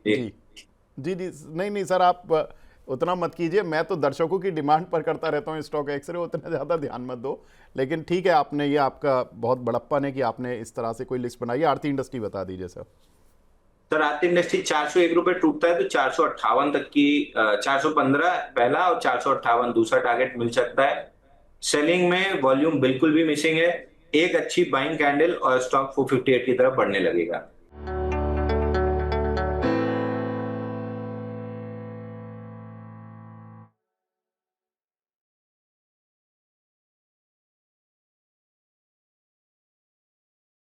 जी। जी जी जी, नहीं नहीं सर, आप उतना मत कीजिए, मैं तो दर्शकों की डिमांड पर करता रहता हूँ स्टॉक एक्सरे, उतना ज़्यादा ध्यान मत दो। लेकिन ठीक है, आपने ये आपका बहुत बड़प्पन है कि आपने इस तरह से कोई लिस्ट बनाई है। आरती इंडस्ट्री बता दीजिए सर। सर आरती इंडस्ट्री 401 रुपए टूटता है तो 458 तक की, 415 पहला और 458 दूसरा टारगेट मिल सकता है। सेलिंग में वॉल्यूम बिल्कुल भी मिसिंग है, एक अच्छी बाइंग कैंडल और स्टॉक 458 की तरफ बढ़ने लगेगा।